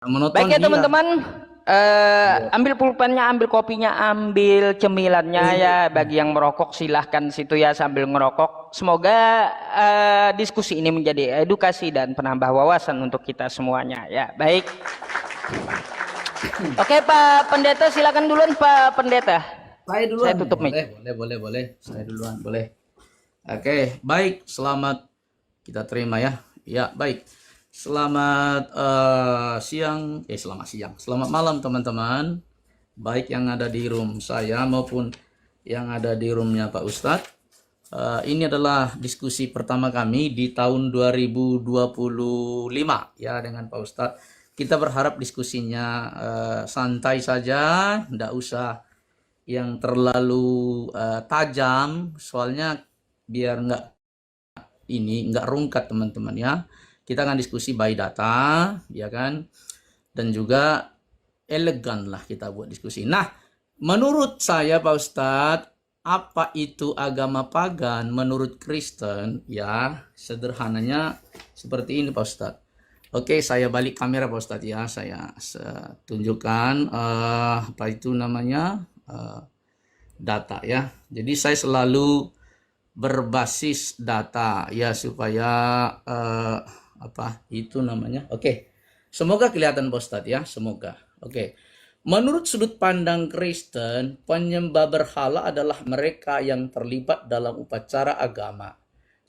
Monoton, Baik ya iya. teman-teman, Iya. ambil pulpennya, ambil kopinya, ambil cemilannya ya. Iya. Bagi yang merokok silahkan situ ya sambil ngerokok. Semoga diskusi ini menjadi edukasi dan penambah wawasan untuk kita semuanya ya. Baik. Oke Pak Pendeta, silakan duluan Pak Pendeta. Saya Saya duluan nih. tutup mic. Boleh. Saya duluan, boleh. Oke, baik. Selamat kita terima ya. Ya, baik. Selamat Selamat malam teman-teman. Baik yang ada di room saya maupun yang ada di roomnya Pak Ustadz. Ini adalah diskusi pertama kami di tahun 2025 ya dengan Pak Ustadz. Kita berharap diskusinya santai saja, tidak usah yang terlalu tajam, soalnya biar nggak rungkat teman-teman ya. Kita akan diskusi by data ya kan, dan juga elegan lah kita buat diskusi. Nah, menurut saya Pak Ustadz, apa itu agama pagan menurut Kristen? Ya, sederhananya seperti ini Pak Ustadz. Oke, saya balik kamera Pak Ustadz ya. Saya tunjukkan apa itu namanya data ya. Jadi saya selalu berbasis data ya supaya apa itu namanya. Oke. Semoga kelihatan Pak Ustadz ya, semoga. Oke. Menurut sudut pandang Kristen, penyembah berhala adalah mereka yang terlibat dalam upacara agama,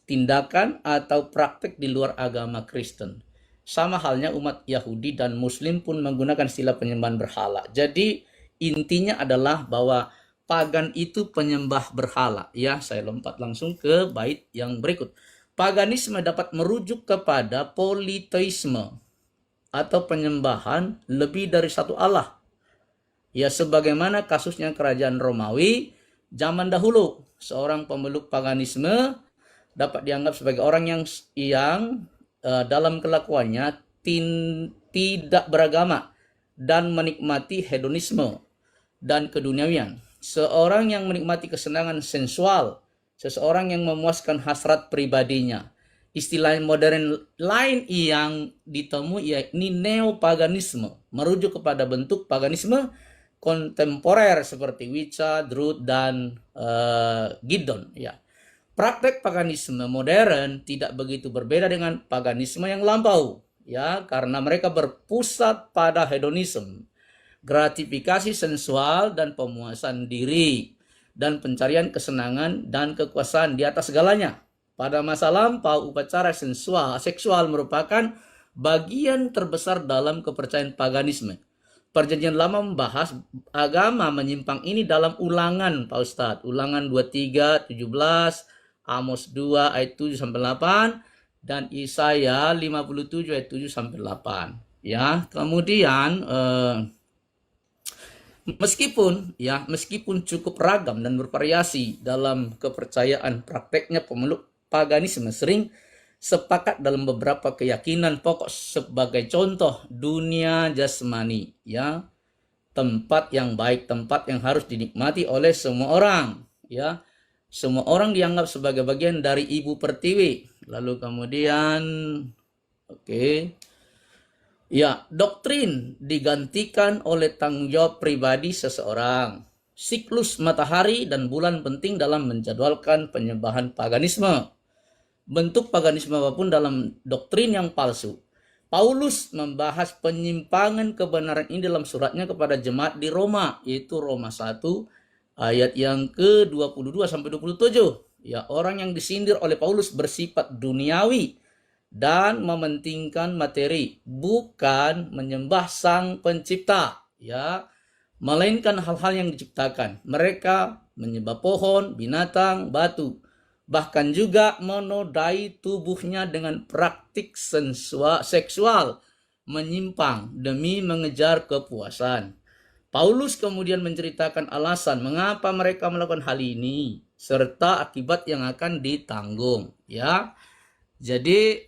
tindakan atau praktik di luar agama Kristen. Sama halnya umat Yahudi dan Muslim pun menggunakan istilah penyembahan berhala. Jadi intinya adalah bahwa pagan itu penyembah berhala. Ya, saya lompat langsung ke bait yang berikut. Paganisme dapat merujuk kepada politeisme atau penyembahan lebih dari satu Allah. Ya, sebagaimana kasusnya kerajaan Romawi zaman dahulu. Seorang pemeluk paganisme dapat dianggap sebagai orang yang dalam kelakuannya tidak beragama dan menikmati hedonisme dan keduniawian. Seorang yang menikmati kesenangan sensual, seseorang yang memuaskan hasrat pribadinya. Istilah modern lain yang ditemui yakni neopaganisme, merujuk kepada bentuk paganisme kontemporer seperti Wicca, Druid, dan Gideon. Ya. Praktek paganisme modern tidak begitu berbeda dengan paganisme yang lampau, ya, karena mereka berpusat pada hedonisme, gratifikasi sensual dan pemuasan diri, dan pencarian kesenangan dan kekuasaan di atas segalanya. Pada masa lampau, upacara seksual merupakan bagian terbesar dalam kepercayaan paganisme. Perjanjian Lama membahas agama menyimpang ini dalam Ulangan, Pak Ustadz. Ulangan 23, 17, Amos 2 ayat 7 sampai 8, dan Yesaya 57 ayat 7 sampai 8. Ya, kemudian meskipun cukup ragam dan bervariasi dalam kepercayaan, prakteknya pemeluk paganisme sering sepakat dalam beberapa keyakinan pokok. Sebagai contoh, dunia jasmani, ya, tempat yang baik, tempat yang harus dinikmati oleh semua orang, ya. Semua orang dianggap sebagai bagian dari ibu pertiwi. Lalu kemudian ya, doktrin digantikan oleh tanggung jawab pribadi seseorang. Siklus matahari dan bulan penting dalam menjadwalkan penyembahan paganisme. Bentuk paganisme apapun dalam doktrin yang palsu. Paulus membahas penyimpangan kebenaran ini dalam suratnya kepada jemaat di Roma, yaitu Roma 1 ayat yang ke-22 sampai 27. Ya, orang yang disindir oleh Paulus bersifat duniawi dan mementingkan materi, bukan menyembah Sang Pencipta, ya, melainkan hal-hal yang diciptakan. Mereka menyembah pohon, binatang, batu, bahkan juga menodai tubuhnya dengan praktik seksual menyimpang demi mengejar kepuasan. Paulus kemudian menceritakan alasan mengapa mereka melakukan hal ini serta akibat yang akan ditanggung, ya. Jadi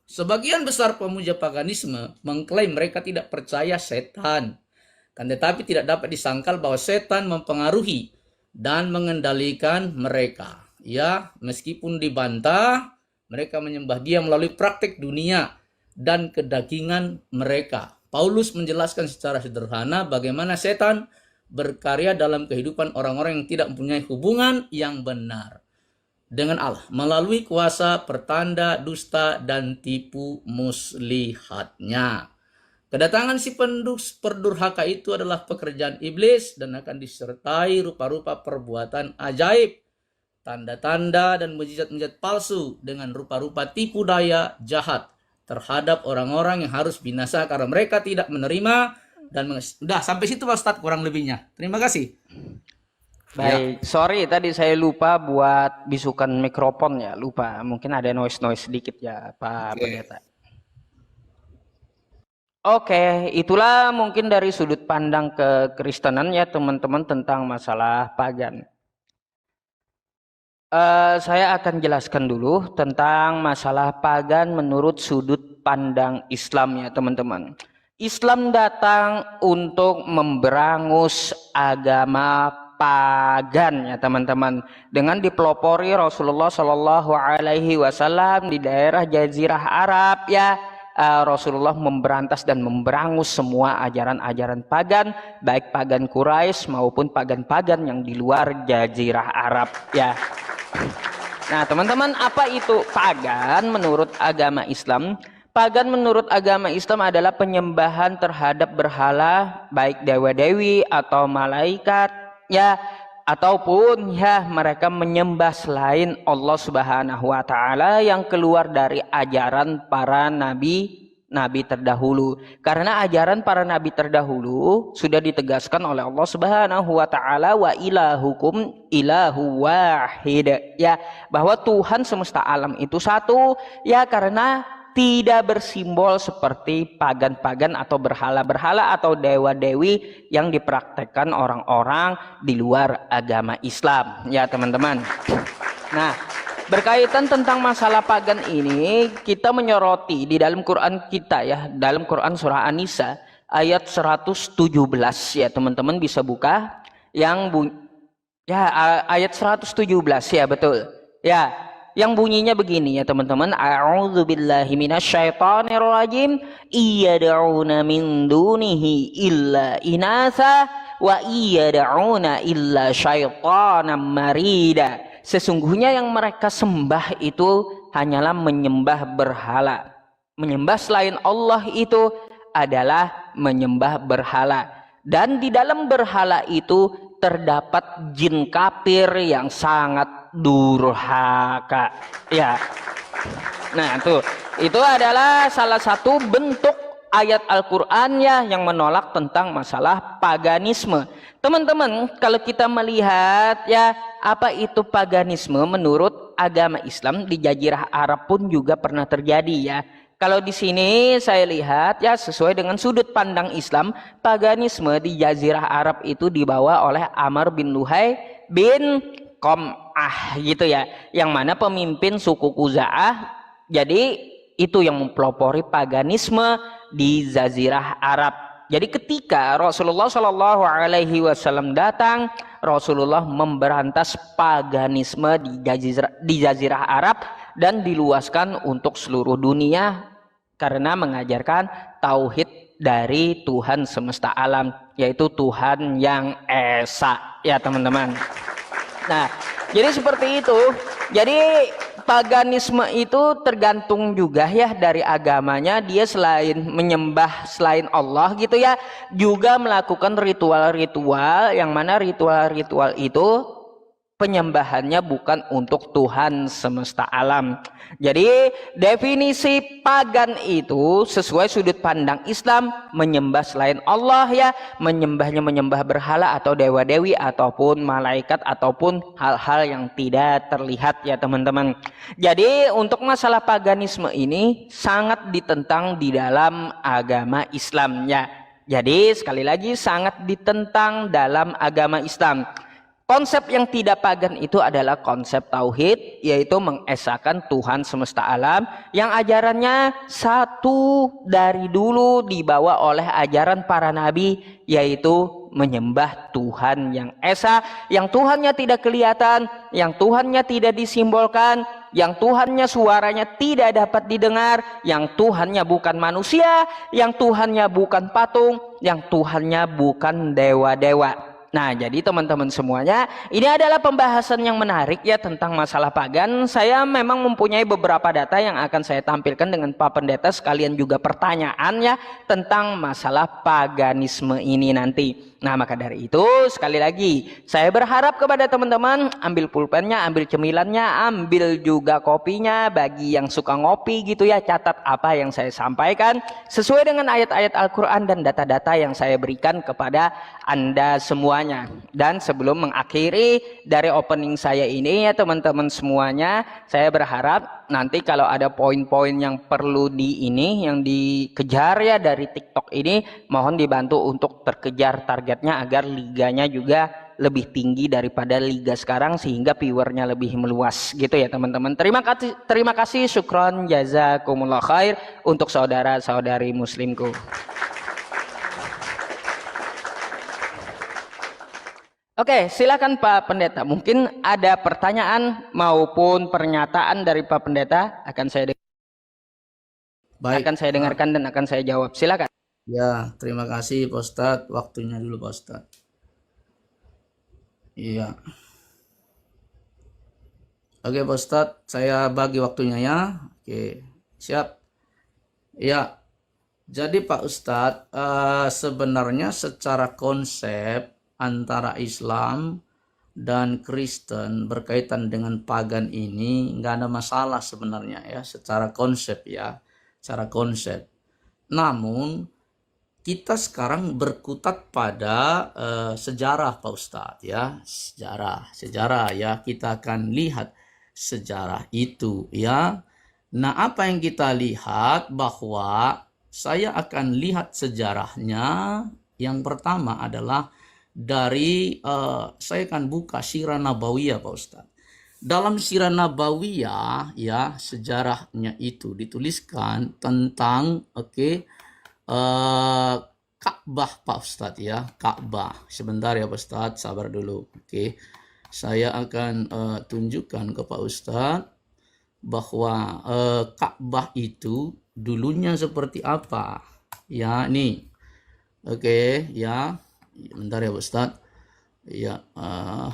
sebagian besar pemuja paganisme mengklaim mereka tidak percaya setan, kan tetapi tidak dapat disangkal bahwa setan mempengaruhi dan mengendalikan mereka. Ya, meskipun dibantah, mereka menyembah dia melalui praktik dunia dan kedagingan mereka. Paulus menjelaskan secara sederhana bagaimana setan berkarya dalam kehidupan orang-orang yang tidak mempunyai hubungan yang benar dengan Allah melalui kuasa pertanda, dusta, dan tipu muslihatnya. Kedatangan si perdurhaka itu adalah pekerjaan iblis dan akan disertai rupa-rupa perbuatan ajaib, tanda-tanda, dan mujizat-mujizat palsu dengan rupa-rupa tipu daya jahat terhadap orang-orang yang harus binasa karena mereka tidak menerima dan udah sampai situ Pak Ustadz kurang lebihnya. Terima kasih. Baik, sorry tadi saya lupa buat bisukan mikrofon ya, lupa. Mungkin ada noise sedikit ya Pak Pendeta. Oke, itulah mungkin dari sudut pandang kekristenan ya teman-teman tentang masalah pagan. Saya akan jelaskan dulu tentang masalah pagan menurut sudut pandang Islam ya teman-teman. Islam datang untuk memberangus agama pagan ya teman-teman, dengan dipelopori Rasulullah Shallallahu Alaihi Wasallam di daerah Jazirah Arab ya. Rasulullah memberantas dan memberangus semua ajaran-ajaran pagan, baik pagan Quraisy maupun pagan-pagan yang di luar Jazirah Arab ya. Nah teman-teman, apa itu pagan menurut agama Islam? Pagan menurut agama Islam adalah penyembahan terhadap berhala, baik dewa-dewi atau malaikat ya, ataupun ya mereka menyembah selain Allah Subhanahu wa taala yang keluar dari ajaran para nabi terdahulu. Karena ajaran para nabi terdahulu sudah ditegaskan oleh Allah Subhanahu wa taala, wa ilahukum ilahu wahid ya, bahwa Tuhan semesta alam itu satu ya, karena tidak bersimbol seperti pagan-pagan atau berhala-berhala atau dewa-dewi yang dipraktekkan orang-orang di luar agama Islam ya teman-teman. Nah, berkaitan tentang masalah pagan ini, kita menyoroti di dalam Quran kita ya, dalam Quran surah An-Nisa ayat 117 ya teman-teman, bisa buka yang ayat 117 ya, betul ya. Yang bunyinya begini ya teman-teman, a'udzubillahi minasyaitonirrajim, iyad'una min dunihi illa inasa wa iyad'una illa syaitanan marida. Sesungguhnya yang mereka sembah itu hanyalah menyembah berhala. Menyembah selain Allah itu adalah menyembah berhala. Dan di dalam berhala itu terdapat jin kafir yang sangat durhaka ya. Nah itu adalah salah satu bentuk ayat Al-Quran ya yang menolak tentang masalah paganisme. Teman-teman, kalau kita melihat ya apa itu paganisme menurut agama Islam, di Jazirah Arab pun juga pernah terjadi ya. Kalau di sini saya lihat ya, sesuai dengan sudut pandang Islam, paganisme di Jazirah Arab itu dibawa oleh Amr bin Luhai bin Qam'ah gitu ya, yang mana pemimpin suku Khuza'ah. Jadi itu yang mempelopori paganisme di Jazirah Arab. Jadi ketika Rasulullah Shallallahu Alaihi Wasallam datang, Rasulullah memberantas paganisme di Jazirah Arab dan diluaskan untuk seluruh dunia karena mengajarkan tauhid dari Tuhan semesta alam, yaitu Tuhan yang esa ya teman-teman. Nah, jadi seperti itu. Jadi paganisme itu tergantung juga ya dari agamanya. Dia selain menyembah selain Allah gitu ya, juga melakukan ritual-ritual yang mana ritual-ritual itu penyembahannya bukan untuk Tuhan semesta alam. Jadi definisi pagan itu sesuai sudut pandang Islam, menyembah selain Allah ya, menyembah berhala atau dewa-dewi ataupun malaikat ataupun hal-hal yang tidak terlihat ya teman-teman. Jadi untuk masalah paganisme ini sangat ditentang di dalam agama Islam ya. Jadi sekali lagi sangat ditentang dalam agama Islam. Konsep yang tidak pagan itu adalah konsep tauhid, yaitu mengesahkan Tuhan semesta alam yang ajarannya satu dari dulu dibawa oleh ajaran para nabi, yaitu menyembah Tuhan yang esa, yang Tuhannya tidak kelihatan, yang Tuhannya tidak disimbolkan, yang Tuhannya suaranya tidak dapat didengar, yang Tuhannya bukan manusia, yang Tuhannya bukan patung, yang Tuhannya bukan dewa-dewa. Nah, jadi teman-teman semuanya, ini adalah pembahasan yang menarik ya tentang masalah pagan. Saya memang mempunyai beberapa data yang akan saya tampilkan dengan Pak Pendeta, sekalian juga pertanyaan ya tentang masalah paganisme ini nanti. Nah, maka dari itu sekali lagi saya berharap kepada teman-teman, ambil pulpennya, ambil cemilannya, ambil juga kopinya. Bagi yang suka ngopi gitu ya, catat apa yang saya sampaikan sesuai dengan ayat-ayat Al-Quran dan data-data yang saya berikan kepada Anda semuanya. Dan sebelum mengakhiri dari opening saya ini ya teman-teman semuanya, saya berharap nanti kalau ada poin-poin yang perlu yang dikejar ya dari TikTok ini, mohon dibantu untuk terkejar targetnya agar liganya juga lebih tinggi daripada liga sekarang sehingga viewernya lebih meluas gitu ya teman-teman. Terima kasih, syukron, jazakumullah khair untuk saudara-saudari muslimku. Oke, silakan Pak Pendeta. Mungkin ada pertanyaan maupun pernyataan dari Pak Pendeta Baik, akan saya dengarkan dan akan saya jawab. Silakan. ya, terima kasih Pak Ustadz. Waktunya dulu Pak Ustadz. Iya. Oke Pak Ustadz, saya bagi waktunya ya. Oke, siap. Ya, jadi Pak Ustadz, sebenarnya secara konsep antara Islam dan Kristen berkaitan dengan pagan ini nggak ada masalah sebenarnya ya, secara konsep ya, secara konsep. Namun kita sekarang berkutat pada sejarah Pak Ustadz ya, sejarah ya, kita akan lihat sejarah itu ya. Nah, apa yang kita lihat bahwa saya akan lihat sejarahnya. Yang pertama adalah dari saya akan buka Sirah Nabawiyah Pak Ustadz. Dalam Sirah Nabawiyah ya, sejarahnya itu dituliskan tentang Ka'bah Pak Ustadz ya, Ka'bah. Sebentar ya Pak Ustadz, sabar dulu. Saya akan tunjukkan ke Pak Ustadz bahwa Ka'bah itu dulunya seperti apa. Ya, nih. Ya. Bentar ya Pak Ustadz. Ya,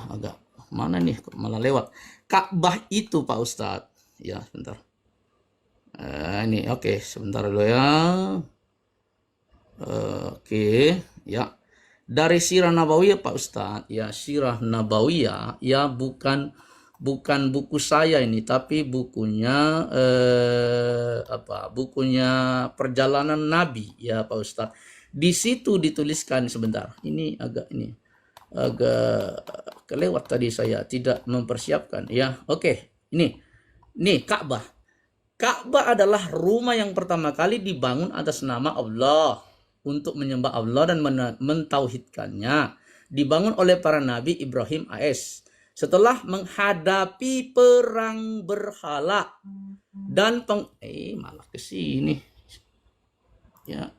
agak mana nih kok malah lewat. Ka'bah itu Pak Ustadz. Ya, sebentar. Ini sebentar dulu ya. Ya. Dari Sirah Nabawiyah Pak Ustadz. Ya, Sirah Nabawiyah ya, bukan buku saya ini, tapi bukunya bukunya Perjalanan Nabi ya Pak Ustadz. Di situ dituliskan, sebentar. Ini agak kelewat tadi, saya tidak mempersiapkan ya. Ini Ka'bah. Ka'bah adalah rumah yang pertama kali dibangun atas nama Allah untuk menyembah Allah dan mentauhidkannya. Dibangun oleh para nabi Ibrahim AS. Setelah menghadapi perang berhala dan malah ke sini. Ya,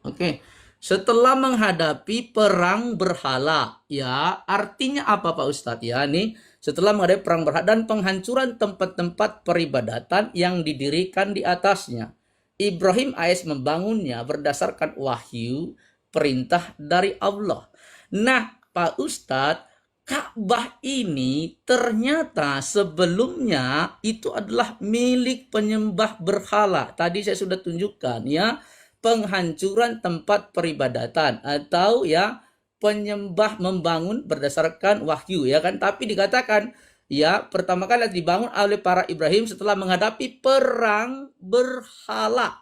Setelah menghadapi perang berhala, ya, artinya apa Pak Ustadz ya? Nih, setelah menghadapi perang berhala dan penghancuran tempat-tempat peribadatan yang didirikan di atasnya. Ibrahim AS membangunnya berdasarkan wahyu perintah dari Allah. Nah, Pak Ustadz, Ka'bah ini ternyata sebelumnya itu adalah milik penyembah berhala. Tadi saya sudah tunjukkan ya, penghancuran tempat peribadatan atau ya penyembah membangun berdasarkan wahyu ya kan. Tapi dikatakan ya pertama kali dibangun oleh para Ibrahim setelah menghadapi perang berhala.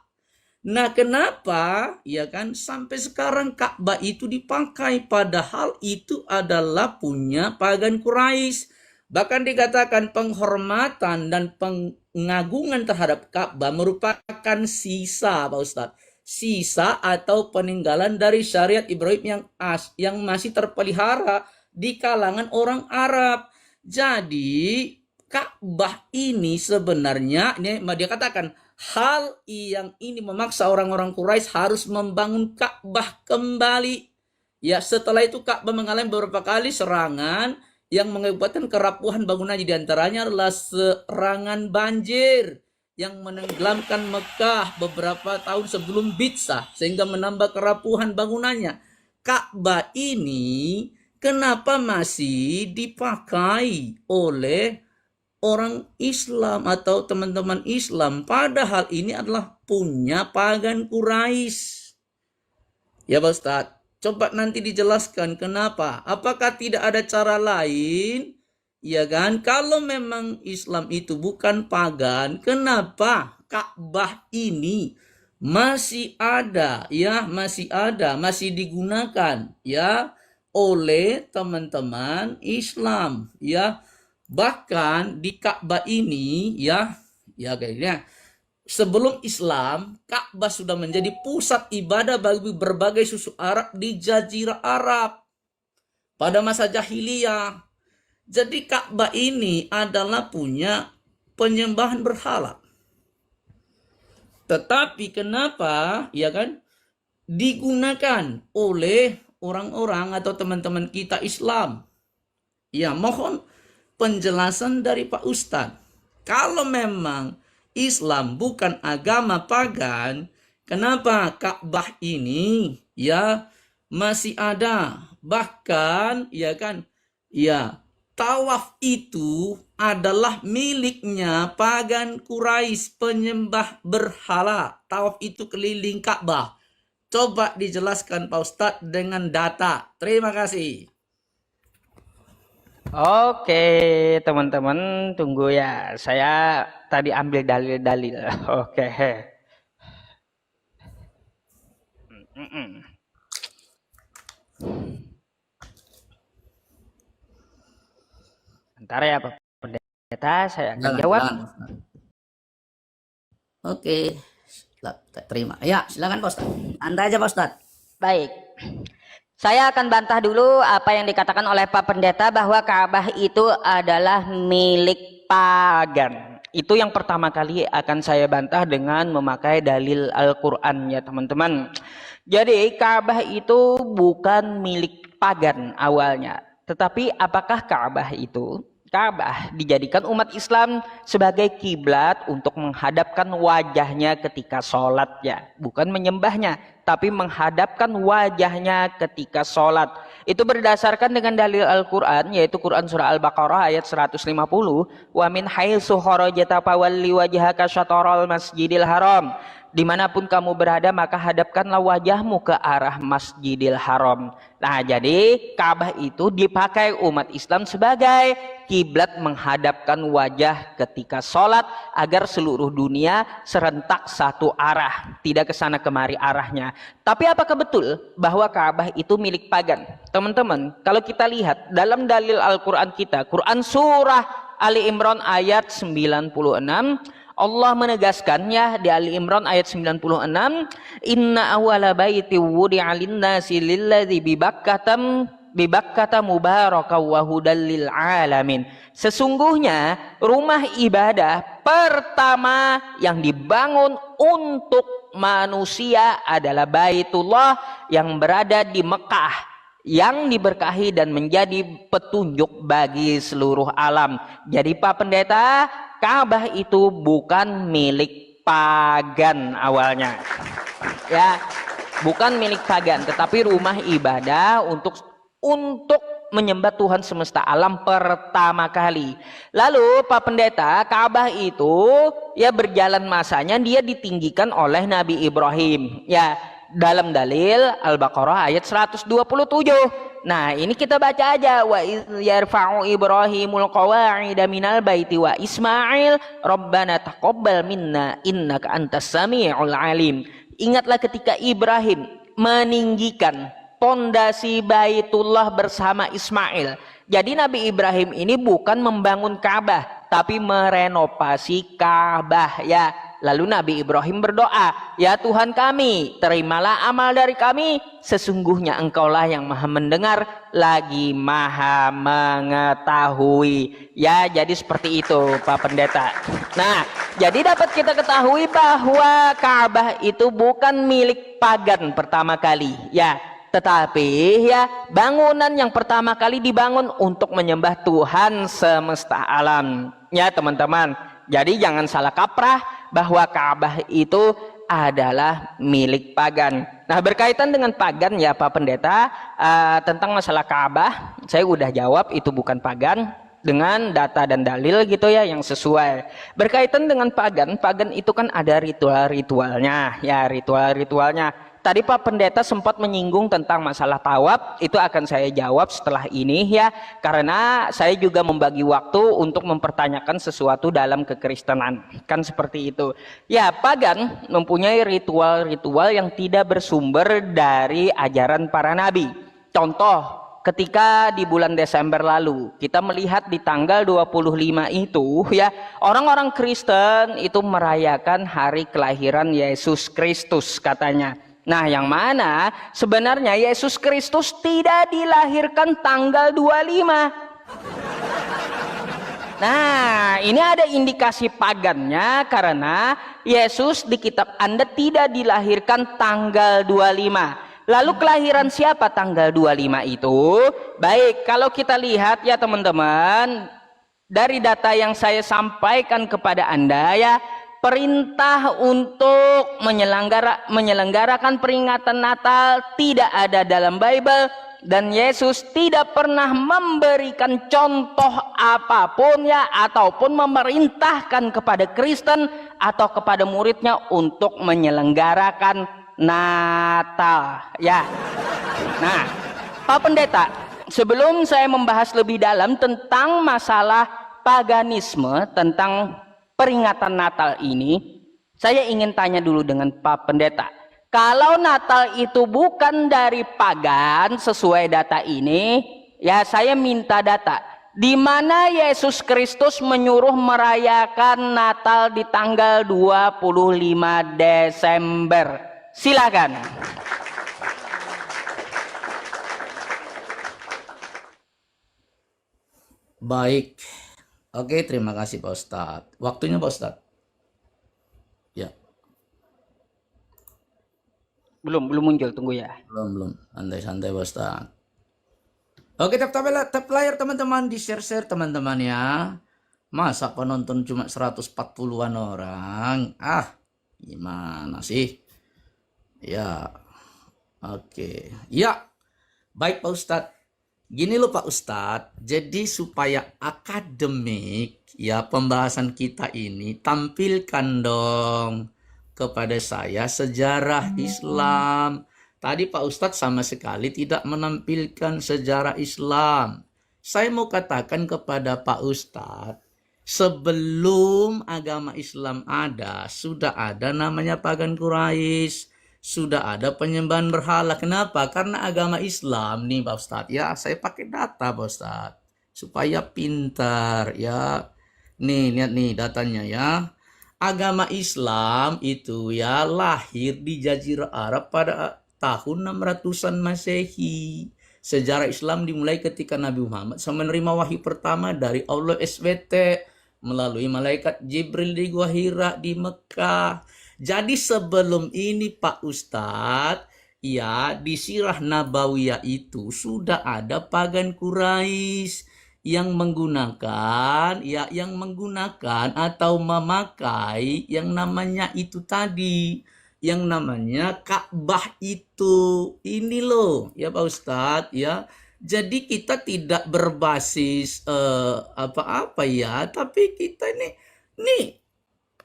Nah, kenapa ya kan sampai sekarang Ka'bah itu dipakai padahal itu adalah punya pagan Quraisy. Bahkan dikatakan penghormatan dan pengagungan terhadap Ka'bah merupakan sisa Pak Ustadz. Sisa atau peninggalan dari syariat Ibrahim yang masih terpelihara di kalangan orang Arab. Jadi Ka'bah ini sebenarnya dia katakan hal yang ini memaksa orang-orang Quraisy harus membangun Ka'bah kembali. Ya, setelah itu Ka'bah mengalami beberapa kali serangan yang mengakibatkan kerapuhan bangunannya, di antaranya adalah serangan banjir yang menenggelamkan Mekah beberapa tahun sebelum Bitsah sehingga menambah kerapuhan bangunannya. Ka'bah ini kenapa masih dipakai oleh orang Islam atau teman-teman Islam, padahal ini adalah punya pagan Quraisy? Ya Pak Ustadz, coba nanti dijelaskan kenapa. Apakah tidak ada cara lain? Ya kan, kalau memang Islam itu bukan pagan, kenapa Ka'bah ini masih ada, ya, masih digunakan, ya, oleh teman-teman Islam, ya. Bahkan di Ka'bah ini, ya, kayaknya sebelum Islam, Ka'bah sudah menjadi pusat ibadah bagi berbagai suku Arab di Jazirah Arab pada masa jahiliyah. Jadi Ka'bah ini adalah punya penyembahan berhala. Tetapi kenapa, ya kan, digunakan oleh orang-orang atau teman-teman kita Islam? Ya, mohon penjelasan dari Pak Ustadz. Kalau memang Islam bukan agama pagan, kenapa Ka'bah ini, ya, masih ada? Bahkan, ya kan, ya, tawaf itu adalah miliknya pagan Quraisy, penyembah berhala. Tawaf itu keliling Ka'bah. Coba dijelaskan Pak Ustadz dengan data. Terima kasih. Oke, teman-teman, tunggu ya. Saya tadi ambil dalil-dalil. Oke. Bentar ya, Pak Pendeta, saya akan jawab. Oke, terima. Ya, silakan Pak Ustadz. Anda aja Pak Ustadz. Baik. Saya akan bantah dulu apa yang dikatakan oleh Pak Pendeta bahwa Ka'bah itu adalah milik pagan. Itu yang pertama kali akan saya bantah dengan memakai dalil Al-Quran ya teman-teman. Jadi Ka'bah itu bukan milik pagan awalnya. Tetapi apakah Ka'bah itu? Ka'bah dijadikan umat Islam sebagai kiblat untuk menghadapkan wajahnya ketika sholat ya. Bukan menyembahnya, tapi menghadapkan wajahnya ketika sholat. Itu berdasarkan dengan dalil Al-Quran, yaitu Quran Surah Al-Baqarah ayat 150. Wa min haitsu kharajta fawalli wajhaka syatral masjidil haram. Dimanapun kamu berada maka hadapkanlah wajahmu ke arah Masjidil Haram. Nah jadi Ka'bah itu dipakai umat Islam sebagai kiblat menghadapkan wajah ketika sholat agar seluruh dunia serentak satu arah, tidak kesana kemari arahnya. Tapi apakah betul bahwa Ka'bah itu milik pagan? Teman-teman, kalau kita lihat dalam dalil Al-Quran kita, Quran Surah Ali Imran ayat 96, Allah menegaskannya di Ali Imran ayat 96, inna awwala baiti wudi'a lin-nasi lilladzi bibakkata mubaraka wa hudal lil alamin. Sesungguhnya rumah ibadah pertama yang dibangun untuk manusia adalah Baitullah yang berada di Mekah, yang diberkahi dan menjadi petunjuk bagi seluruh alam. Jadi Pak Pendeta, Ka'bah itu bukan milik pagan awalnya. Ya, bukan milik pagan, tetapi rumah ibadah untuk menyembah Tuhan semesta alam pertama kali. Lalu Pak Pendeta, Ka'bah itu ya berjalan masanya dia ditinggikan oleh Nabi Ibrahim. Ya, dalam dalil Al-Baqarah ayat 127. Nah, ini kita baca aja, wa yarfa'u Ibrahimul qawa'ida minal baiti wa Ismail rabbana taqabbal minna innaka antas samiul alim. Ingatlah ketika Ibrahim meninggikan pondasi Baitullah bersama Ismail. Jadi Nabi Ibrahim ini bukan membangun Ka'bah, tapi merenovasi Ka'bah ya. Lalu Nabi Ibrahim berdoa, ya Tuhan kami, terimalah amal dari kami, sesungguhnya Engkaulah yang maha mendengar lagi maha mengetahui. Ya, jadi seperti itu Pak Pendeta. Nah, jadi dapat kita ketahui bahwa Ka'bah itu bukan milik pagan pertama kali. Ya, Tetapi ya, bangunan yang pertama kali dibangun untuk menyembah Tuhan semesta alam. Ya teman-teman, jadi jangan salah kaprah bahwa Ka'bah itu adalah milik pagan. Nah, berkaitan dengan pagan ya Pak Pendeta, tentang masalah Ka'bah, saya udah jawab itu bukan pagan dengan data dan dalil gitu ya yang sesuai. Berkaitan dengan pagan, pagan itu kan ada ritual-ritualnya, ya ritual-ritualnya. Tadi Pak Pendeta sempat menyinggung tentang masalah tawaf, itu akan saya jawab setelah ini ya, karena saya juga membagi waktu untuk mempertanyakan sesuatu dalam kekristenan, kan seperti itu. Ya, pagan mempunyai ritual-ritual yang tidak bersumber dari ajaran para nabi. Contoh, ketika di bulan Desember lalu kita melihat di tanggal 25 itu ya, orang-orang Kristen itu merayakan hari kelahiran Yesus Kristus katanya. Nah, yang mana sebenarnya Yesus Kristus tidak dilahirkan tanggal 25. Nah, ini ada indikasi pagannya karena Yesus di kitab Anda tidak dilahirkan tanggal 25. Lalu kelahiran siapa tanggal 25 itu? Baik, kalau kita lihat ya teman-teman, dari data yang saya sampaikan kepada Anda ya, perintah untuk menyelenggarakan peringatan Natal tidak ada dalam Bible, dan Yesus tidak pernah memberikan contoh apapun ya, ataupun memerintahkan kepada Kristen atau kepada muridnya untuk menyelenggarakan Natal ya. Nah, Pak Pendeta, sebelum saya membahas lebih dalam tentang masalah paganisme, tentang peringatan Natal ini, saya ingin tanya dulu dengan Pak Pendeta. Kalau Natal itu bukan dari pagan sesuai data ini, ya saya minta data. Di mana Yesus Kristus menyuruh merayakan Natal di tanggal 25 Desember? Silakan. Baik. Oke, terima kasih Pak Ustadz. Waktunya Pak Ustadz. Ya, Belum muncul, tunggu ya. belum. Santai-santai Pak Ustadz. Oke, tap layar teman-teman, di-share teman-teman ya. Masa penonton cuma 140-an orang? Gimana sih? Ya, oke. Ya, baik Pak Ustadz. Gini loh Pak Ustadz, jadi supaya akademik ya pembahasan kita ini, tampilkan dong kepada saya sejarah Islam. Tadi Pak Ustadz sama sekali tidak menampilkan sejarah Islam. Saya mau katakan kepada Pak Ustadz, sebelum agama Islam ada, sudah ada namanya pagan Quraisy. Sudah ada penyembahan berhala. Kenapa? Karena agama Islam nih Pak Ustadz. Ya, saya pakai data Pak Ustadz supaya pintar ya. Nih, lihat nih datanya ya. Agama Islam itu ya lahir di Jazirah Arab pada tahun 600-an Masehi. Sejarah Islam dimulai ketika Nabi Muhammad menerima wahyu pertama dari Allah SWT melalui malaikat Jibril di Gua Hira di Mekah. Jadi sebelum ini Pak Ustadz, ya di Sirah Nabawiyah itu sudah ada pagan Quraisy yang menggunakan atau memakai yang namanya itu tadi, yang namanya Ka'bah itu. Ini loh ya Pak Ustadz ya. Jadi kita tidak berbasis apa-apa ya, tapi kita ini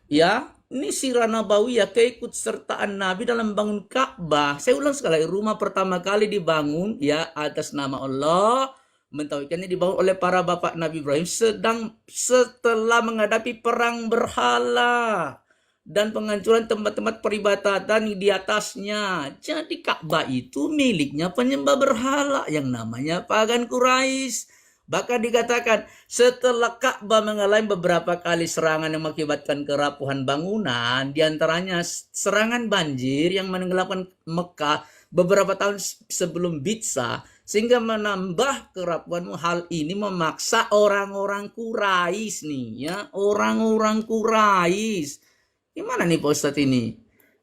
ya. Ini Sirah Nabawiyah, keikutsertaan Nabi dalam bangun Ka'bah. Saya ulang sekali, rumah pertama kali dibangun ya atas nama Allah, mentauhidkannya dibangun oleh para bapak Nabi Ibrahim setelah menghadapi perang berhala dan penghancuran tempat-tempat peribadatan di atasnya. Jadi Ka'bah itu miliknya penyembah berhala yang namanya pagan Quraisy. Bahkan dikatakan setelah Ka'bah mengalami beberapa kali serangan yang mengakibatkan kerapuhan bangunan, diantaranya serangan banjir yang menenggelamkan Mekah beberapa tahun sebelum Bitsah, sehingga menambah kerapuhan. Hal ini memaksa orang-orang Quraisy nih ya, orang-orang Quraisy. Gimana nih Pak Ustadz ini?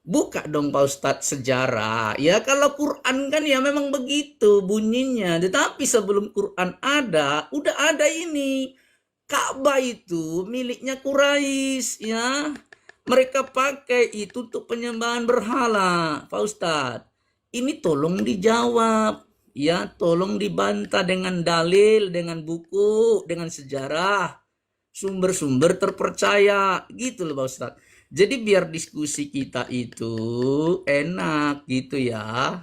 Buka dong Pak Ustadz sejarah. Ya kalau Quran kan ya memang begitu bunyinya. Tetapi sebelum Quran ada, udah ada ini. Ka'bah itu miliknya Quraisy ya. Mereka pakai itu untuk penyembahan berhala, Pak Ustadz. Ini tolong dijawab. Ya, tolong dibantah dengan dalil, dengan buku, dengan sejarah. Sumber-sumber terpercaya. Gitu loh Pak Ustadz. Jadi biar diskusi kita itu enak gitu ya.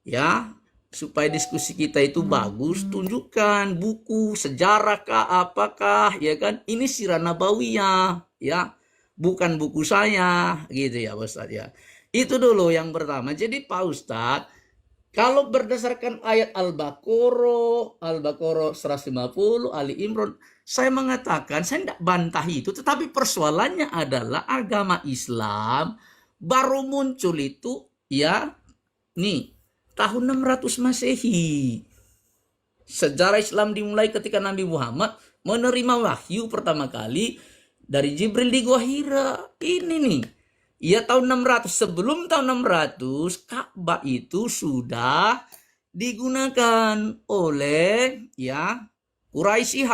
Ya, supaya diskusi kita itu bagus, tunjukkan buku, sejarah kah, apakah, ya kan? Ini Sirah Nabawiyah, ya. Bukan buku saya, gitu ya Pak Ustadz ya. Itu dulu yang pertama. Jadi Pak Ustadz, kalau berdasarkan ayat Al-Baqarah 150, Ali Imran, saya mengatakan, saya tidak bantah itu, tetapi persoalannya adalah agama Islam baru muncul itu, ya, nih, tahun 600 Masehi. Sejarah Islam dimulai ketika Nabi Muhammad menerima wahyu pertama kali dari Jibril di Gua Hira. Ini nih. Ya tahun 600, sebelum tahun 600 Ka'bah itu sudah digunakan oleh ya Quraisy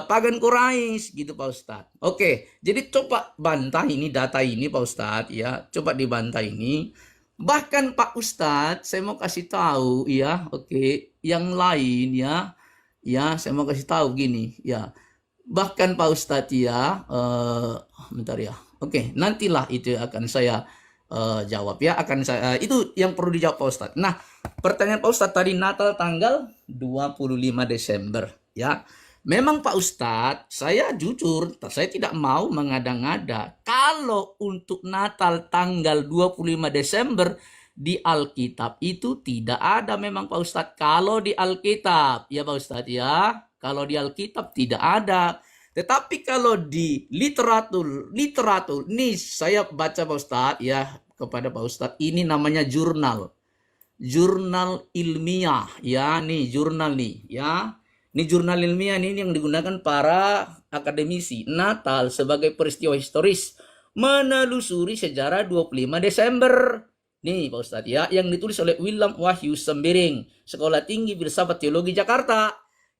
pagan Quraisy gitu Pak Ustadz. Oke, jadi coba bantah ini data ini Pak Ustadz ya, coba dibantah ini. Bahkan Pak Ustadz, saya mau kasih tahu ya, oke, yang lain ya, saya mau kasih tahu gini ya. Bahkan Pak Ustadz ya, bentar ya. Oke, nantilah itu akan saya jawab ya, akan saya itu yang perlu dijawab Pak Ustadz. Nah, pertanyaan Pak Ustadz tadi Natal tanggal 25 Desember ya. Memang Pak Ustadz, saya jujur, saya tidak mau mengada-ngada. Kalau untuk Natal tanggal 25 Desember di Alkitab itu tidak ada memang Pak Ustadz. Kalau di Alkitab, ya Pak Ustadz ya, kalau di Alkitab tidak ada. Tetapi kalau di literatur, nih saya baca Pak Ustadz ya, kepada Pak Ustadz, ini namanya jurnal ilmiah ya, nih jurnal nih ya. Ini jurnal ilmiah ini yang digunakan para akademisi. Natal sebagai peristiwa historis menelusuri sejarah 25 Desember. Nih Pak Ustadz ya, yang ditulis oleh William Wahyu Sembiring, Sekolah Tinggi Filsafat Teologi Jakarta.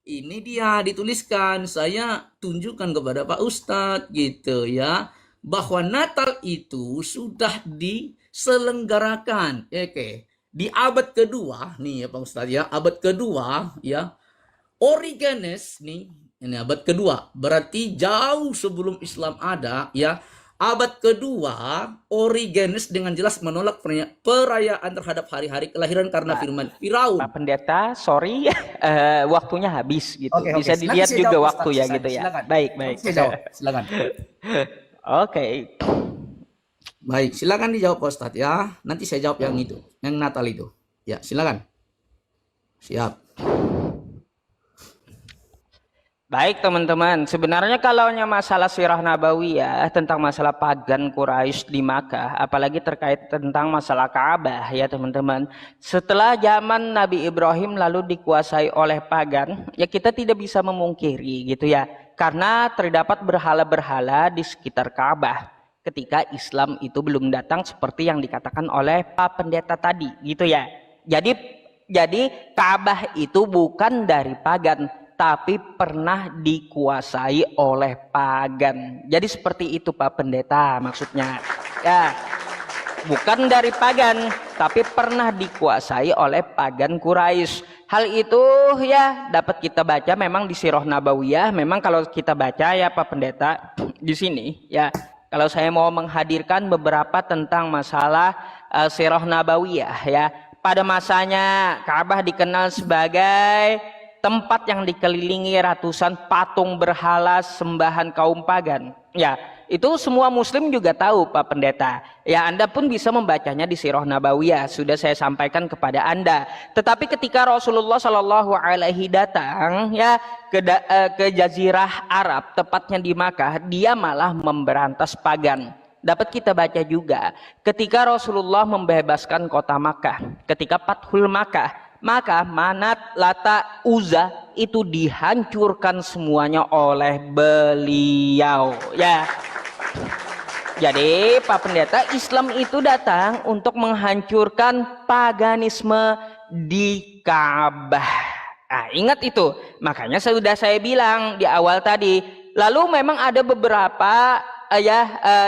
Ini dia dituliskan, saya tunjukkan kepada Pak Ustadz gitu ya, bahwa Natal itu sudah diselenggarakan di abad kedua nih ya Pak Ustadz ya, abad kedua ya. Origenes nih, ini abad kedua, berarti jauh sebelum Islam ada ya. Abad kedua, Origenes dengan jelas menolak perayaan terhadap hari-hari kelahiran karena firman Firaun. Pak Pendeta, sorry, waktunya habis gitu. Oke. Bisa dilihat juga jawab, waktu Ustaz, ya silakan. gitu ya. Silakan. Baik. Saya jawab, silakan. Oke. Baik, silakan dijawab Pak Ustadz ya. Nanti saya jawab yang itu, yang Natal itu. Ya, silakan. Siap. Baik teman-teman, sebenarnya kalau masalah Sirah Nabawiyah tentang masalah pagan Quraisy di Makkah, apalagi terkait tentang masalah Ka'bah ya teman-teman. Setelah zaman Nabi Ibrahim lalu dikuasai oleh pagan, ya kita tidak bisa memungkiri gitu ya. Karena terdapat berhala-berhala di sekitar Ka'bah ketika Islam itu belum datang seperti yang dikatakan oleh Pak Pendeta tadi gitu ya. Jadi Ka'bah itu bukan dari pagan, tapi pernah dikuasai oleh pagan. Jadi seperti itu Pak Pendeta maksudnya. Ya, bukan dari pagan, tapi pernah dikuasai oleh pagan Quraisy. Hal itu ya dapat kita baca memang di Sirah Nabawiyah. Memang kalau kita baca ya Pak Pendeta di sini ya. Kalau saya mau menghadirkan beberapa tentang masalah Sirah Nabawiyah ya. Pada masanya Ka'bah dikenal sebagai tempat yang dikelilingi ratusan patung berhala sembahan kaum pagan. Ya, itu semua muslim juga tahu Pak Pendeta. Ya, Anda pun bisa membacanya di Sirah Nabawiyah. Sudah saya sampaikan kepada Anda. Tetapi ketika Rasulullah Shallallahu Alaihi datang ya ke Jazirah Arab, tepatnya di Makkah, dia malah memberantas pagan. Dapat kita baca juga ketika Rasulullah membebaskan kota Makkah, ketika Fathul Makkah, maka Manat, Lata, Uzza itu dihancurkan semuanya oleh beliau ya. Jadi Pak Pendeta, Islam itu datang untuk menghancurkan paganisme di Ka'bah. Nah, ingat itu. Makanya sudah saya bilang di awal tadi. Lalu memang ada beberapa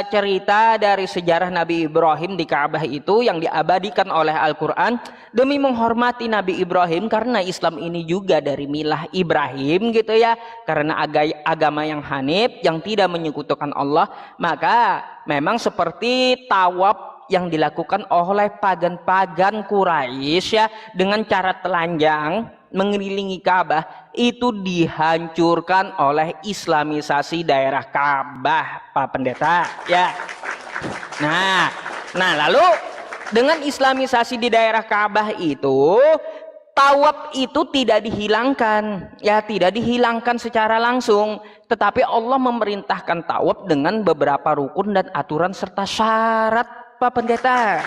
cerita dari sejarah Nabi Ibrahim di Ka'bah itu yang diabadikan oleh Al-Quran demi menghormati Nabi Ibrahim, karena Islam ini juga dari milah Ibrahim gitu ya, karena agama yang hanif yang tidak menyekutukan Allah. Maka memang seperti tawaf yang dilakukan oleh pagan-pagan Quraisy ya, dengan cara telanjang mengelilingi Ka'bah, itu dihancurkan oleh islamisasi daerah Ka'bah, Pak Pendeta ya. Nah lalu dengan islamisasi di daerah Ka'bah itu, tawaf itu tidak dihilangkan ya, tidak dihilangkan secara langsung, tetapi Allah memerintahkan tawaf dengan beberapa rukun dan aturan serta syarat, Pak Pendeta.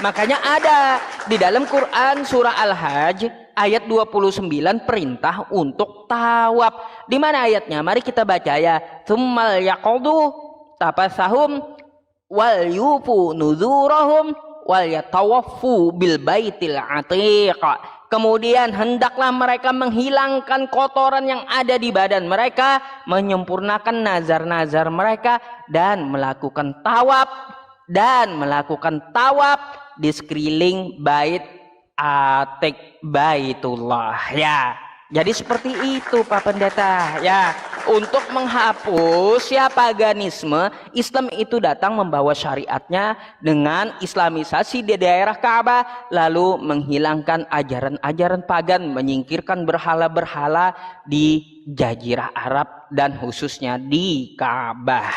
Makanya ada di dalam Quran surah Al-Hajj ayat 29 perintah untuk tawaf. Di mana ayatnya? Mari kita baca ya. Tsummal yaqdu tapasahum wal yufu nuzurahum wal yatawaffu bil baitil atiq. Kemudian hendaklah mereka menghilangkan kotoran yang ada di badan mereka, menyempurnakan nazar-nazar mereka, dan melakukan tawaf di sekeliling bait Atik Baitullah ya. Jadi seperti itu Pak Pendeta ya, untuk menghapus ya paganisme. Islam itu datang membawa syariatnya dengan islamisasi di daerah Ka'bah, lalu menghilangkan ajaran-ajaran pagan, menyingkirkan berhala-berhala di Jazirah Arab dan khususnya di Ka'bah.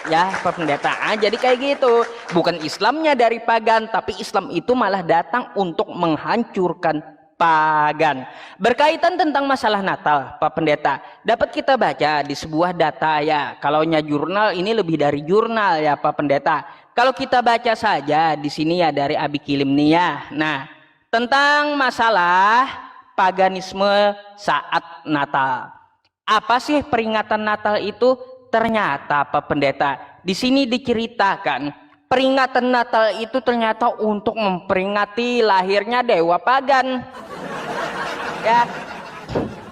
Ya Pak Pendeta, jadi kayak gitu. Bukan Islamnya dari pagan, tapi Islam itu malah datang untuk menghancurkan pagan. Berkaitan tentang masalah Natal, Pak Pendeta, dapat kita baca di sebuah data ya. Kalaunya jurnal ini lebih dari jurnal ya Pak Pendeta. Kalau kita baca saja di sini ya dari Abi Kilim nih ya. Nah, tentang masalah paganisme saat Natal. Apa sih peringatan Natal itu? Ternyata Pak Pendeta, di sini diceritakan peringatan Natal itu ternyata untuk memperingati lahirnya dewa pagan.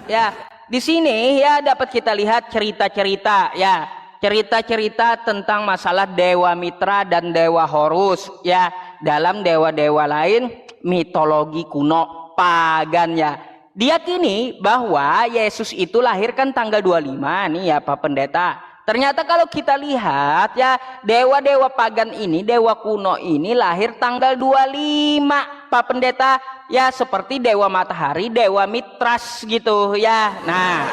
Ya, di sini ya dapat kita lihat cerita-cerita ya, cerita-cerita tentang masalah dewa Mitra dan dewa Horus ya, dalam dewa-dewa lain mitologi kuno pagan ya. Diyakini bahwa Yesus itu lahirkan tanggal 25 nih ya Pak Pendeta. Ternyata kalau kita lihat ya, dewa-dewa pagan ini, dewa kuno ini lahir tanggal 25 Pak Pendeta. Ya seperti dewa matahari, dewa Mitras gitu ya. Nah,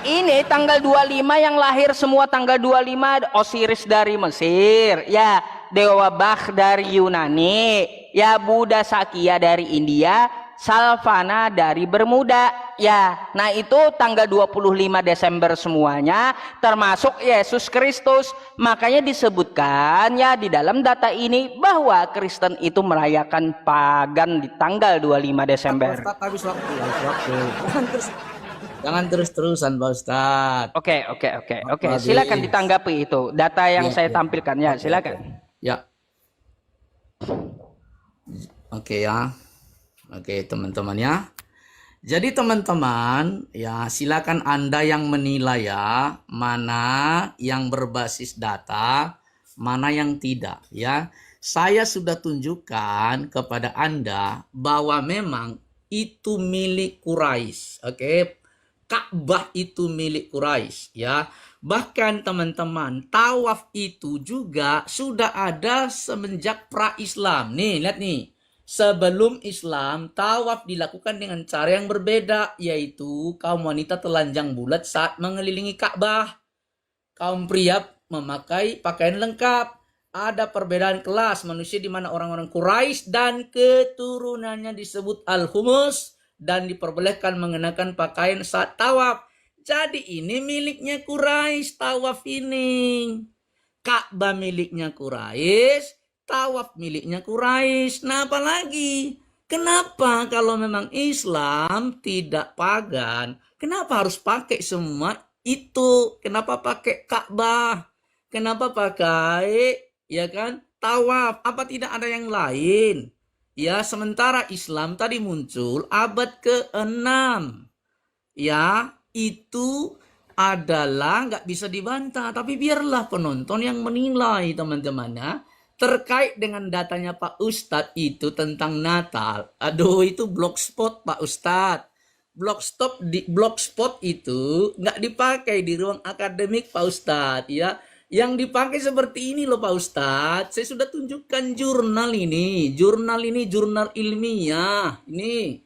ini tanggal 25 yang lahir semua tanggal 25, Osiris dari Mesir, ya, dewa Bah dari Yunani, ya, Buddha Sakya dari India, Salvana dari Bermuda, ya. Nah, itu tanggal 25 Desember semuanya, termasuk Yesus Kristus. Makanya disebutkan ya di dalam data ini bahwa Kristen itu merayakan pagan di tanggal 25 Desember. Ustaz, habis waktu. Jangan terus-terusan Pak Ustaz. Oke. Silakan ditanggapi itu data yang saya tampilkan ya. Silakan. Ya. Oke ya. Oke teman-teman ya. Jadi teman-teman ya, silakan Anda yang menilai ya, mana yang berbasis data, mana yang tidak ya. Saya sudah tunjukkan kepada Anda bahwa memang itu milik Quraisy. Oke. Ka'bah itu milik Quraisy ya. Bahkan teman-teman, tawaf itu juga sudah ada semenjak pra-Islam. Nih, lihat nih. Sebelum Islam, tawaf dilakukan dengan cara yang berbeda, yaitu kaum wanita telanjang bulat saat mengelilingi Ka'bah. Kaum pria memakai pakaian lengkap. Ada perbedaan kelas manusia di mana orang-orang Quraisy dan keturunannya disebut Al-Humus dan diperbolehkan mengenakan pakaian saat tawaf. Jadi ini miliknya Quraisy, tawaf ini. Ka'bah miliknya Quraisy, tawaf miliknya Quraisy. Nah, apalagi? Kenapa kalau memang Islam tidak pagan? Kenapa harus pakai semua itu. Kenapa pakai Ka'bah? Kenapa pakai ya kan tawaf? Apa tidak ada yang lain? Ya, sementara Islam tadi muncul abad ke-6. Ya, itu adalah nggak bisa dibantah. Tapi biarlah penonton yang menilai, teman-teman ya. Terkait dengan datanya Pak Ustadz itu tentang Natal. Aduh, itu blogspot Pak Ustadz. Blogspot itu nggak dipakai di ruang akademik Pak Ustadz ya. Yang dipakai seperti ini loh Pak Ustadz. Saya sudah tunjukkan jurnal ini. Jurnal ini jurnal ilmiah. Ini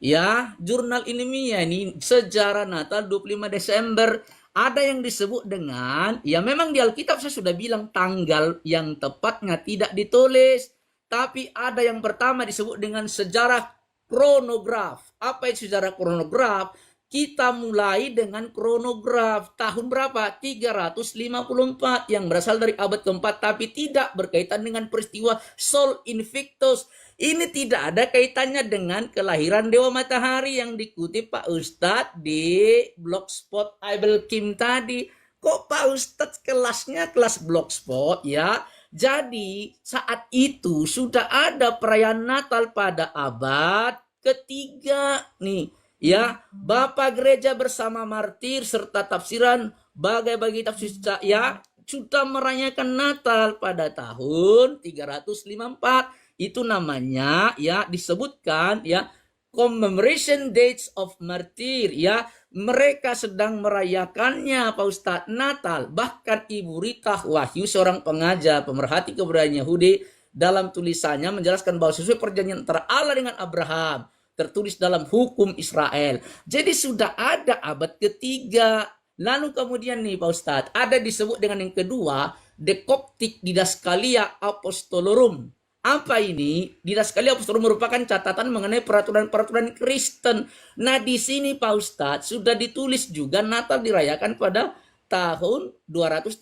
ya, jurnal ilmiah ini sejarah Natal 25 Desember. Ada yang disebut dengan, ya memang di Alkitab saya sudah bilang tanggal yang tepatnya tidak ditulis. Tapi ada yang pertama disebut dengan sejarah kronograf. Apa itu sejarah kronograf? Kita mulai dengan kronograf tahun berapa? 354 yang berasal dari abad keempat, tapi tidak berkaitan dengan peristiwa Sol Invictus. Ini tidak ada kaitannya dengan kelahiran Dewa Matahari yang dikutip Pak Ustadz di blogspot Abel Kim tadi. Kok Pak Ustadz kelasnya kelas blogspot ya? Jadi saat itu sudah ada perayaan Natal pada abad ketiga nih. Ya, Bapak Gereja bersama martir serta tafsiran bagi tafsir ya sudah merayakan Natal pada tahun 354. Itu namanya ya disebutkan ya commemoration dates of martir ya. Mereka sedang merayakannya Pak Ustadz Natal. Bahkan Ibu Rita Wahyu seorang pengajar pemerhati kebudayaan Yahudi dalam tulisannya menjelaskan bahwa sesuai perjanjian antara Allah dengan Abraham tertulis dalam hukum Israel. Jadi sudah ada abad ketiga. Lalu kemudian nih Pak Ustadz, ada disebut dengan yang kedua, The Coptic Didaskalia Apostolorum. Apa ini? Didaskalia Apostolorum merupakan catatan mengenai peraturan-peraturan Kristen. Nah di sini Pak Ustadz sudah ditulis juga Natal dirayakan pada tahun 230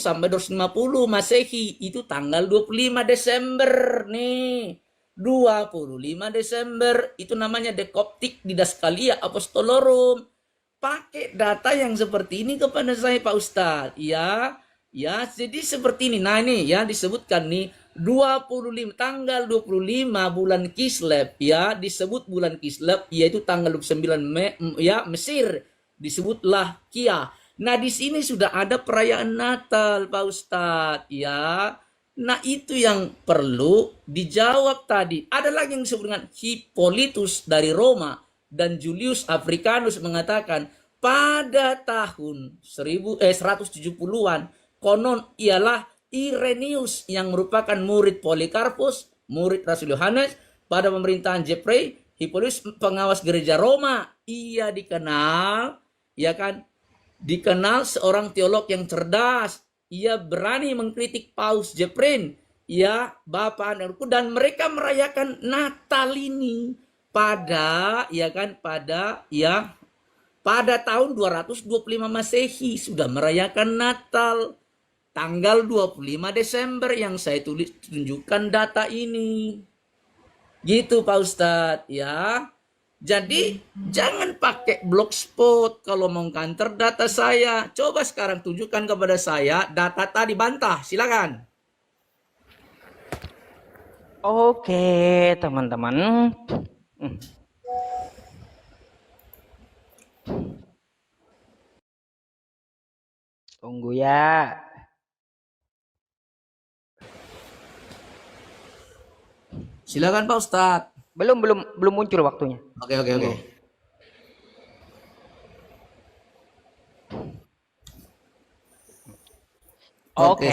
sampai 250 Masehi. Itu tanggal 25 Desember nih. 25 Desember itu namanya The Coptic Didaskalia Apostolorum. Pakai data yang seperti ini kepada saya Pak Ustadz ya. Ya, jadi seperti ini. Nah ini ya disebutkan nih 25 tanggal 25 bulan Kislev ya, disebut bulan Kislev yaitu tanggal 29 Mei ya, Mesir disebutlah Kia. Nah di sini sudah ada perayaan Natal Pak Ustadz ya. Nah itu yang perlu dijawab tadi. Ada lagi yang disebut dengan Hippolytus dari Roma dan Julius Africanus mengatakan pada tahun 170-an konon ialah Irenaeus yang merupakan murid Polikarpus, murid Rasul Yohanes pada pemerintahan Jeffrey. Hippolytus pengawas gereja Roma. Ia dikenal ya kan, dikenal seorang teolog yang cerdas. Ia berani mengkritik Paus Jeprin, ya Bapak anakku, dan mereka merayakan Natal ini pada ya kan pada tahun 225 Masehi sudah merayakan Natal tanggal 25 Desember yang saya tunjukkan data ini. Gitu Pak Ustadz ya. Jadi jangan pakai blogspot kalau mau counter data saya. Coba sekarang tunjukkan kepada saya data tadi, bantah. Silakan. Oke, teman-teman. Tunggu ya. Silakan Pak Ustadz. Belum muncul waktunya. Oke. Oke.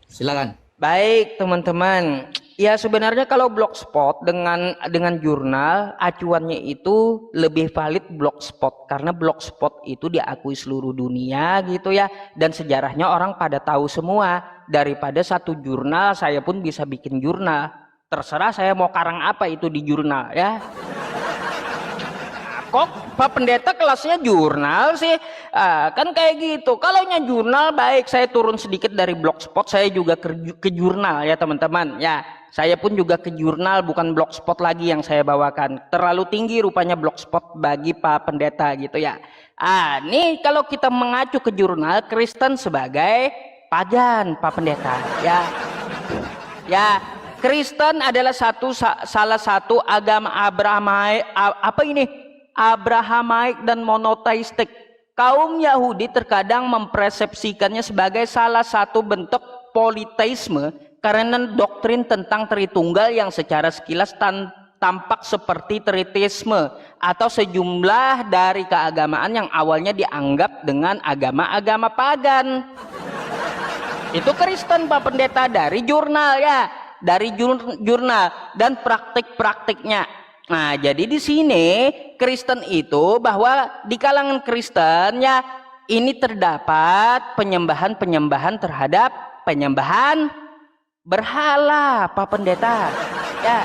Silakan. Baik, teman-teman. Ya sebenarnya kalau blogspot dengan jurnal acuannya itu lebih valid blogspot karena blogspot itu diakui seluruh dunia gitu ya, dan sejarahnya orang pada tahu semua. Daripada satu jurnal saya pun bisa bikin jurnal. Terserah saya mau karang apa itu di jurnal ya. Kok Pak Pendeta kelasnya jurnal sih? Kan kayak gitu. Kalau jurnal baik, saya turun sedikit dari blogspot, saya juga ke jurnal ya teman-teman. Ya, saya pun juga ke jurnal, bukan blogspot lagi yang saya bawakan. Terlalu tinggi rupanya blogspot bagi Pak Pendeta gitu ya. Nih kalau kita mengacu ke jurnal, Kristen sebagai pagan, Pak Pendeta. Ya, Kristen adalah salah satu agama Abrahamaik dan monoteistik. Kaum Yahudi terkadang mempersepsikannya sebagai salah satu bentuk politeisme karena doktrin tentang Tritunggal yang secara sekilas tampak seperti tritheisme atau sejumlah dari keagamaan yang awalnya dianggap dengan agama-agama pagan. Itu Kristen, Pak Pendeta, dari jurnal ya, dari jurnal dan praktik-praktiknya. Nah, jadi di sini Kristen itu bahwa di kalangan Kristen ya ini terdapat penyembahan terhadap penyembahan berhala, Pak Pendeta. Ya.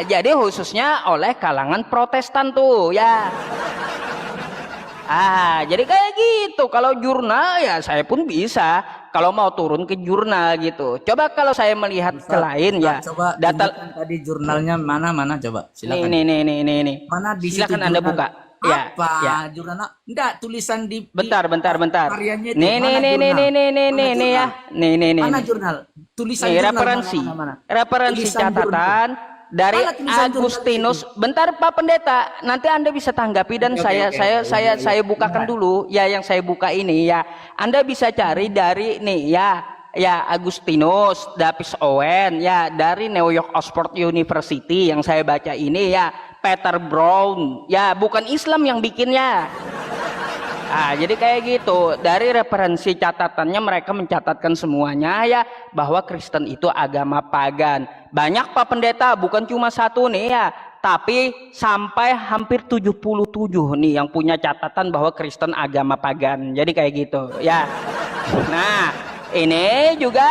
Jadi khususnya oleh kalangan Protestan tuh ya. Jadi kayak gitu. Kalau jurnal ya saya pun bisa. Kalau mau turun ke jurnal gitu. Coba kalau saya melihat ke lain ya. Coba Data tadi jurnalnya mana coba. Silakan. Nih. Mana di Silakan situ Anda jurnal? buka. Apa Ya. jurnal? Enggak, tulisan di Bentar. karyanya itu. Nih ya. Nih. Mana jurnal? Tulisan Nih, jurnal referensi Tulisan catatan dari Mana tulisan jurnal Agustinus. Bentar Pak Pendeta, nanti Anda bisa tanggapi dan saya bukakan dulu ya yang saya buka ini ya. Anda bisa cari dari nih ya Agustinus, Davis Owen ya, dari New York Oxford University yang saya baca ini ya, Peter Brown ya, bukan Islam yang bikinnya. Jadi kayak gitu. Dari referensi catatannya mereka mencatatkan semuanya ya bahwa Kristen itu agama pagan. Banyak Pak Pendeta, bukan cuma satu nih ya, tapi sampai hampir 77 nih yang punya catatan bahwa Kristen agama pagan. Jadi kayak gitu ya. Nah, ini juga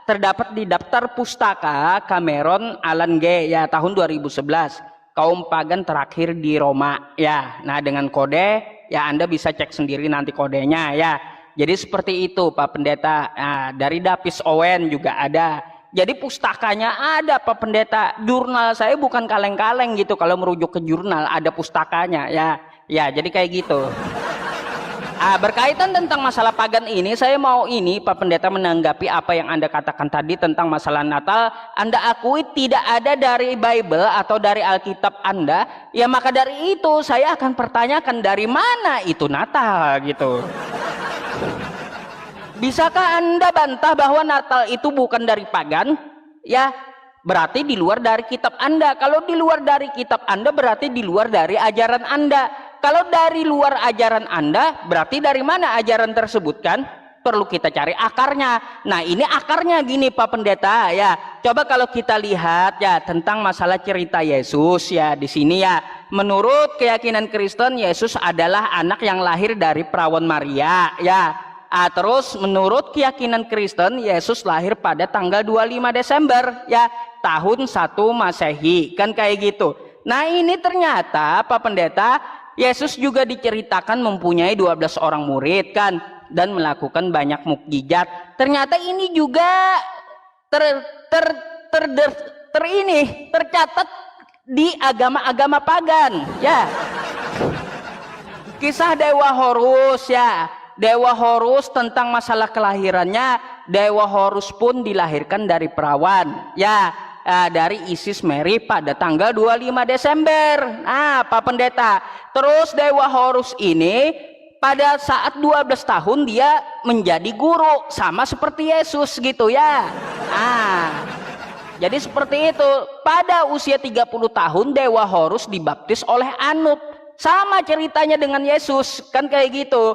terdapat di daftar pustaka Cameron Alan G ya tahun 2011. Kaum pagan terakhir di Roma ya. Nah, dengan kode ya Anda bisa cek sendiri nanti kodenya ya. Jadi seperti itu Pak Pendeta. Nah, dari Davis Owen juga ada. Jadi pustakanya ada Pak Pendeta. Jurnal saya bukan kaleng-kaleng gitu. Kalau merujuk ke jurnal ada pustakanya ya. Ya, jadi kayak gitu. Berkaitan tentang masalah pagan ini, saya mau ini Pak Pendeta menanggapi apa yang Anda katakan tadi tentang masalah Natal. Anda akui tidak ada dari Bible atau dari Alkitab Anda, ya maka dari itu saya akan pertanyakan dari mana itu Natal gitu. Bisakah Anda bantah bahwa Natal itu bukan dari pagan? Ya, berarti di luar dari kitab Anda. Kalau di luar dari kitab Anda berarti di luar dari ajaran Anda. Kalau dari luar ajaran Anda, berarti dari mana ajaran tersebut kan? Perlu kita cari akarnya. Nah, ini akarnya gini Pak Pendeta ya. Coba kalau kita lihat ya tentang masalah cerita Yesus ya di sini ya. Menurut keyakinan Kristen, Yesus adalah anak yang lahir dari perawan Maria ya. Terus menurut keyakinan Kristen, Yesus lahir pada tanggal 25 Desember ya, tahun 1 Masehi. Kan kayak gitu. Nah, ini ternyata Pak Pendeta, Yesus juga diceritakan mempunyai 12 orang murid kan dan melakukan banyak mukjizat. Ternyata ini juga tercatat di agama-agama pagan ya. Kisah Dewa Horus ya. Dewa Horus tentang masalah kelahirannya, Dewa Horus pun dilahirkan dari perawan ya. Dari Isis Mary pada tanggal 25 Desember. Nah, Pak Pendeta, terus Dewa Horus ini pada saat 12 tahun dia menjadi guru sama seperti Yesus gitu ya. Jadi seperti itu. Pada usia 30 tahun Dewa Horus dibaptis oleh Anup. Sama ceritanya dengan Yesus, kan kayak gitu.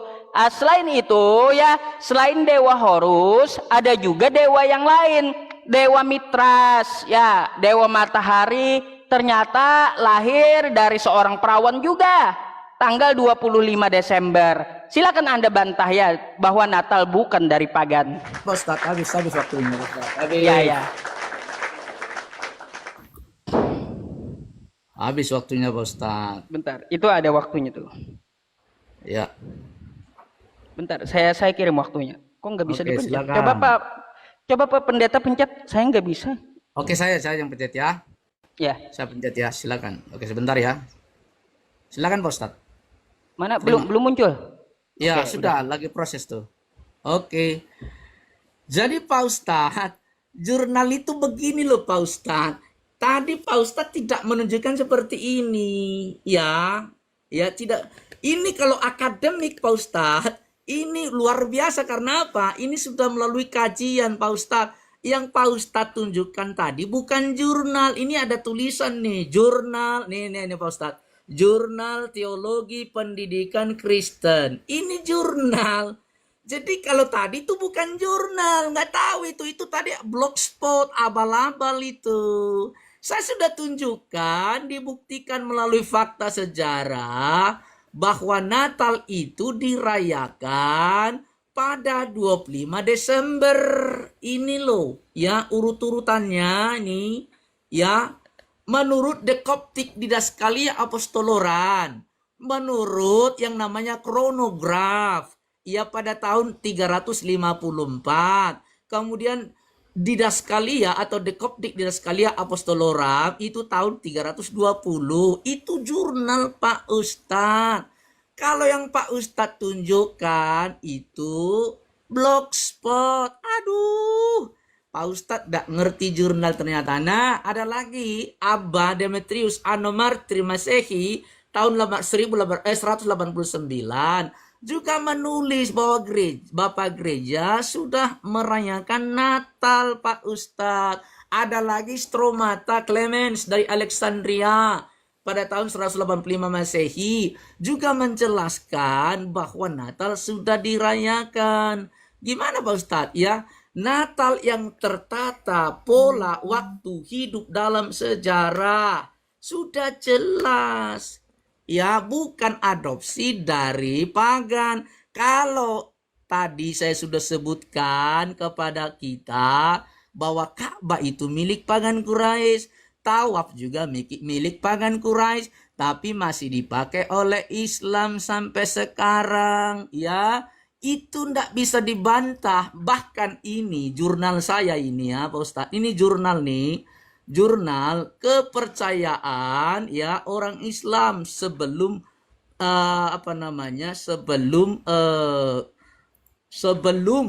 Selain itu ya, selain Dewa Horus ada juga dewa yang lain. Dewa Mitras ya, Dewa Matahari ternyata lahir dari seorang perawan juga tanggal 25 Desember. Silakan Anda bantah ya bahwa Natal bukan dari pagan. Ustaz, habis waktunya Ustaz. Ya. Habis waktunya Pak Ustaz. Bentar, itu ada waktunya tuh. Ya. Bentar, saya kirim waktunya. Kok nggak bisa dipencet? Silakan. Coba Pak Pendeta pencet, saya nggak bisa. Oke, saya yang pencet ya. Ya. Saya pencet ya, silakan. Oke, sebentar ya. Silakan Pak Ustaz. Mana belum muncul? Ya, Oke, sudah lagi proses tuh. Oke. Jadi Pak Ustadz, jurnal itu begini loh Pak Ustadz. Tadi Pak Ustadz tidak menunjukkan seperti ini. Ya, ya tidak. Ini kalau akademik Pak Ustadz, ini luar biasa karena apa? Ini sudah melalui kajian Pak Ustadz. Yang Pak Ustadz tunjukkan tadi bukan jurnal. Ini ada tulisan nih, jurnal. Nih Pak Ustadz. Jurnal Teologi Pendidikan Kristen. Ini jurnal. Jadi kalau tadi itu bukan jurnal, nggak tahu itu tadi blogspot, abal-abal itu. Saya sudah tunjukkan, dibuktikan melalui fakta sejarah bahwa Natal itu dirayakan pada 25 Desember. Ini loh, ya urut-urutannya ini, ya menurut The Coptic Didaskalia Apostoloran, menurut yang namanya kronograf. Ya pada tahun 354. Kemudian Didaskalia atau Dekoptik Didaskalia Apostolorum itu tahun 320. Itu jurnal Pak Ustadz. Kalau yang Pak Ustadz tunjukkan itu blogspot. Aduh, Pak Ustadz tidak ngerti jurnal ternyata. Nah, ada lagi Abba Demetrius Anomartri Masehi tahun 189 juga menulis bahwa Bapak Gereja sudah merayakan Natal Pak Ustadz. Ada lagi Stromata Clemens dari Alexandria pada tahun 185 Masehi juga menjelaskan bahwa Natal sudah dirayakan. Gimana Pak Ustadz ya? Natal yang tertata pola waktu hidup dalam sejarah sudah jelas. Ya, bukan adopsi dari pagan. Kalau tadi saya sudah sebutkan kepada kita bahwa Ka'bah itu milik pagan Quraisy, tawaf juga milik pagan Quraisy, tapi masih dipakai oleh Islam sampai sekarang. Ya, itu ndak bisa dibantah. Bahkan ini jurnal saya ini ya Pak Ustadz. Ini jurnal nih. Jurnal kepercayaan ya orang Islam sebelum sebelum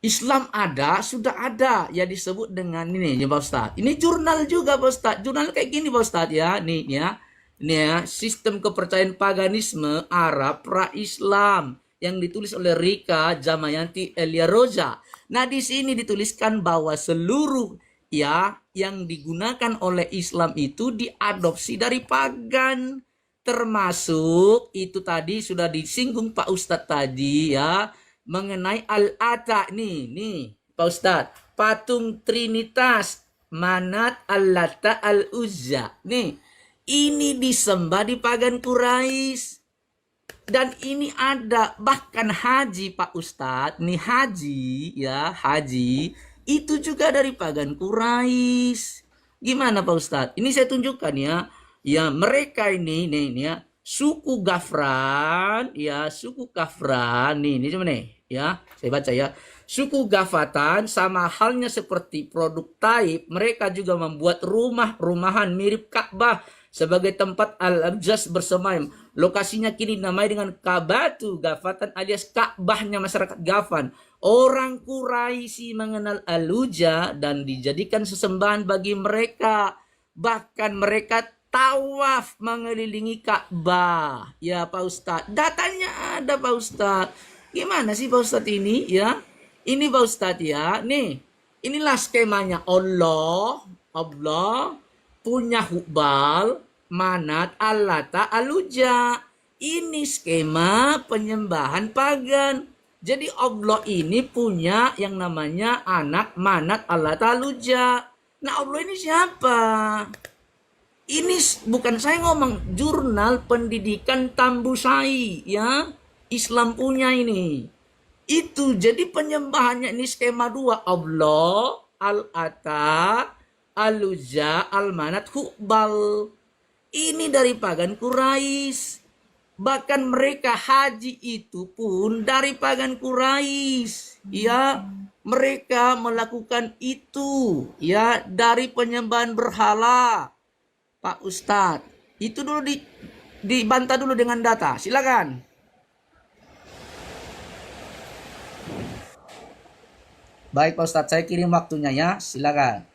Islam ada, sudah ada ya disebut dengan ini ya Pak Ustadz. Ini jurnal juga Pak Ustadz. Jurnal kayak gini Pak Ustadz ya. Nih ya. Ini ya, sistem kepercayaan paganisme Arab pra-Islam yang ditulis oleh Rika Jamayanti Elia Roja. Nah, di sini dituliskan bahwa seluruh ya yang digunakan oleh Islam itu diadopsi dari pagan. Termasuk itu tadi sudah disinggung Pak Ustadz tadi ya mengenai Al-Ata nih Pak Ustadz, patung Trinitas Manat Al-Lata Al-Uzza. Nih, ini disembah di pagan Quraisy. Dan ini ada bahkan haji Pak Ustadz, nih haji itu juga dari pagan Quraisy. Gimana Pak Ustadz? Ini saya tunjukkan ya. Ya mereka ini ya suku Gafran, ini cuma nih ya. Saya baca ya. Suku Gafatan sama halnya seperti produk Taib, mereka juga membuat rumah-rumahan mirip Ka'bah sebagai tempat Al-Abjas bersemayam. Lokasinya kini dinamai dengan Kabatu Gafatan alias Ka'bahnya masyarakat Gafan. Orang Quraisy mengenal Al-Uja dan dijadikan sesembahan bagi mereka. Bahkan mereka tawaf mengelilingi Ka'bah. Ya Pak Ustadz, datanya ada Pak Ustadz. Gimana sih Pak Ustadz ini ya? Ini Pak Ustadz ya. Nih, inilah skemanya. Allah punya Hubal, Manat, Al-Lata, Al-Uja. Ini skema penyembahan pagan. Jadi Allah ini punya yang namanya anak Manat, Al-Lata, Al-Uja. Nah Allah ini siapa? Ini bukan saya ngomong, jurnal pendidikan Tambusai ya. Islam punya ini. Itu jadi penyembahannya ini skema 2. Allah, Al-Ata, Al-Uzza, Al-Manat, Hubal. Ini dari pagan Quraisy. Bahkan mereka haji itu pun dari pagan Quraisy. Ya, mereka melakukan itu ya dari penyembahan berhala. Pak Ustadz, Itu dulu dibantah dulu dengan data. Silakan. Baik Pak Ustadz, saya kirim waktunya ya. Silakan.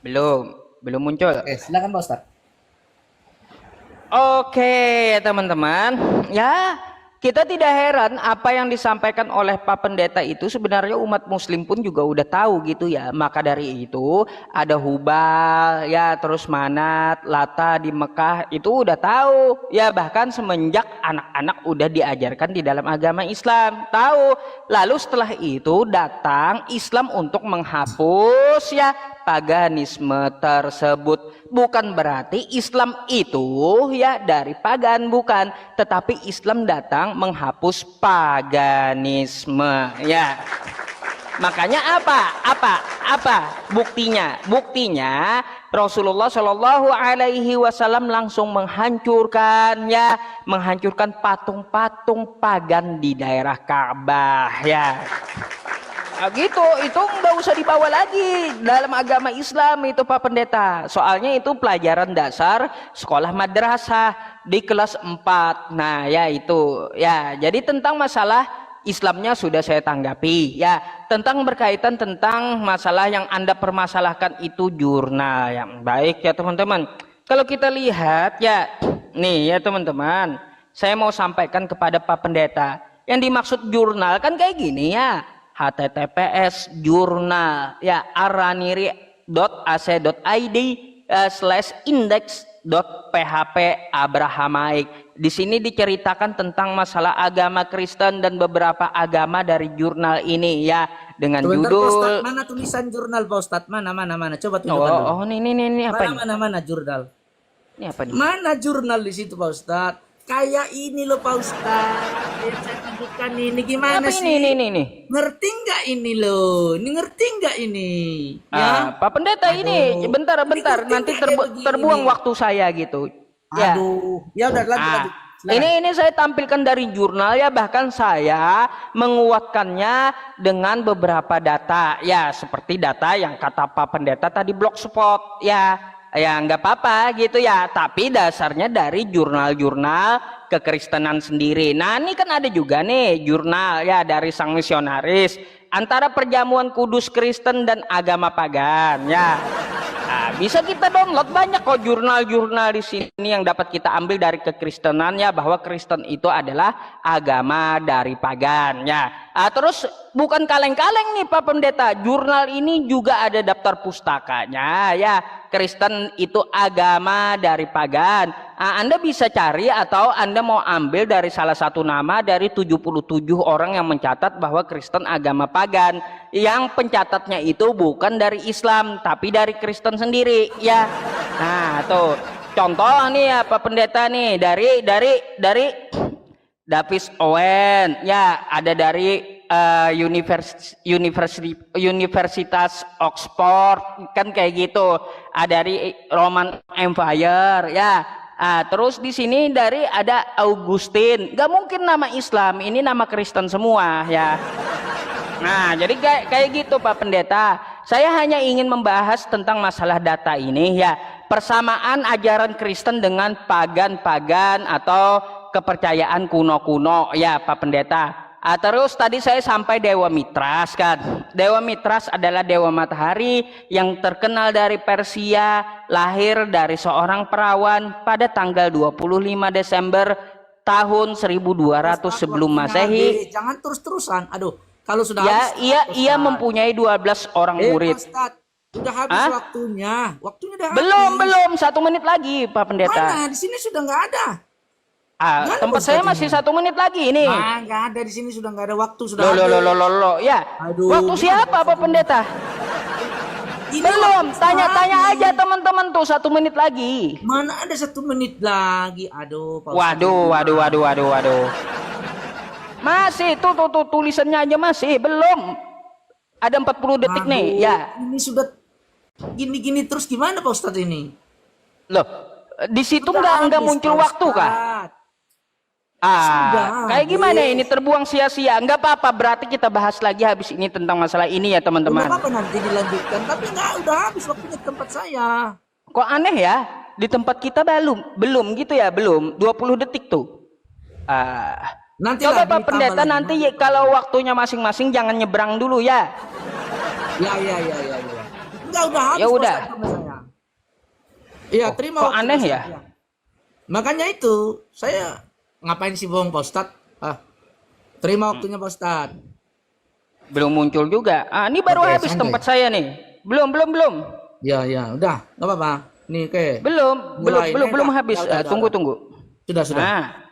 Belum muncul. Oke, silakan Pak Ustadz. Oke, teman-teman. Ya, kita tidak heran apa yang disampaikan oleh Pak Pendeta itu sebenarnya umat muslim pun juga udah tahu gitu ya. Maka dari itu ada Hubal ya, terus Manat, Lata di Mekah itu udah tahu. Ya, bahkan semenjak anak-anak udah diajarkan di dalam agama Islam. Tahu. Lalu setelah itu datang Islam untuk menghapus ya paganisme tersebut. Bukan berarti Islam itu ya dari pagan, bukan, tetapi Islam datang menghapus paganisme ya. Makanya apa buktinya Rasulullah Shallallahu Alaihi Wasallam langsung menghancurkan patung-patung pagan di daerah Ka'bah ya. Nah, gitu, itu nggak usah dibawa lagi dalam agama Islam itu Pak Pendeta. Soalnya itu pelajaran dasar sekolah madrasah di kelas 4. Nah ya itu ya. Jadi tentang masalah Islamnya sudah saya tanggapi ya. Tentang berkaitan tentang masalah yang Anda permasalahkan itu jurnal yang baik ya teman-teman. Kalau kita lihat ya, nih ya teman-teman, saya mau sampaikan kepada Pak Pendeta. Yang dimaksud jurnal kan kayak gini ya. https jurnal ya araniri.ac.id /index.php abrahamaik. Di sini diceritakan tentang masalah agama Kristen dan beberapa agama dari jurnal ini ya, dengan Sebentar, Pak judul Ustadz, mana tulisan jurnal Pak Ustadz? Mana coba tunjukkan dulu. oh ini apa nih? Mana jurnal? Ini apa nih? Mana jurnal di situ Pak Ustadz? Kayak ini loh Pak Ustadz. Yang saya tunjukkan ini gimana Apa sih? ini? Ngerti nggak ini loh? Ini ngerti nggak ini? Ya? Pak Pendeta ini bentar Ini nanti ngerti nggak kayak begini terbuang nih? waktu saya gitu. Ya. Aduh, ya udah lanjut. Silakan. Ini saya tampilkan dari jurnal ya, bahkan saya menguatkannya dengan beberapa data ya, seperti data yang kata Pak Pendeta tadi blogspot ya nggak apa-apa gitu ya, tapi dasarnya dari jurnal-jurnal kekristenan sendiri. Nah ini kan ada juga nih jurnal ya dari sang misionaris antara perjamuan kudus Kristen dan agama pagan ya. Nah, bisa kita download banyak kok jurnal-jurnal di sini yang dapat kita ambil dari kekristenannya, bahwa Kristen itu adalah agama dari pagan ya. Terus bukan kaleng-kaleng nih Pak Pendeta, jurnal ini juga ada daftar pustakanya ya. Kristen itu agama dari pagan. Anda bisa cari atau Anda mau ambil dari salah satu nama dari 77 orang yang mencatat bahwa Kristen agama pagan. Yang pencatatnya itu bukan dari Islam tapi dari Kristen sendiri ya. Nah tuh contoh nih ya Pak Pendeta nih dari Davis Owen ya, ada dari Universitas Oxford kan kayak gitu, ada dari Roman Empire ya. Terus di sini dari ada Augustine, gak mungkin nama Islam, ini nama Kristen semua ya. Nah jadi kayak gitu Pak Pendeta, saya hanya ingin membahas tentang masalah data ini ya, persamaan ajaran Kristen dengan pagan-pagan atau kepercayaan kuno-kuno ya Pak Pendeta. Terus tadi saya sampai Dewa Mitras kan. Dewa Mitras adalah dewa matahari yang terkenal dari Persia, lahir dari seorang perawan pada tanggal 25 Desember tahun 1200 sebelum Masehi. Jangan terus-terusan. Aduh, kalau sudah ya, habis, ia mempunyai 12 orang murid. Ustaz, udah habis waktunya. Waktunya udah Belum 1 menit lagi Pak Pendeta. Mana? Di sini sudah nggak ada. Tempat saya masih 1 menit lagi ini. Nggak ada, di sini sudah nggak ada waktu, sudah Loh ya. Aduh, Waktu siapa Pak Pendeta? Belum, tanya-tanya aja teman-teman tuh 1 menit lagi. Mana ada 1 menit lagi? Aduh, Pak Waduh. Masih tuh tulisannya aja masih belum. Ada 40 detik nih ya. Ini sudah gini-gini terus gimana Pak Ustadz ini? Loh, di situ nggak muncul waktu kah? Ah, kayak gimana habis. ini terbuang sia-sia? Enggak apa-apa, berarti kita bahas lagi habis ini tentang masalah ini ya Udah teman-teman. apa nanti dilanjutkan, tapi nggak, udah habis waktunya di tempat saya. Kok aneh ya? Di tempat kita belum gitu ya, belum 20 detik tuh. Ah, Nanti coba lagi Pak tambah Pendeta lagi, nanti kalau waktunya masing-masing jangan nyebrang dulu ya. Ya. Enggak, udah habis. Ya udah. Pak Ustadz sama saya. Iya, terima. Kok waktu aneh Pak ya? Ustadz, Makanya itu saya ngapain sih bohong Pak Ustadz? Terima waktunya Pak Ustadz. Belum muncul juga. Ah, ini baru Oke, habis santai. tempat saya nih. Belum. Ya, udah, nggak apa-apa. Nih, oke. Mulai. Belum Udah, habis. udah. Tunggu. Sudah. Nah,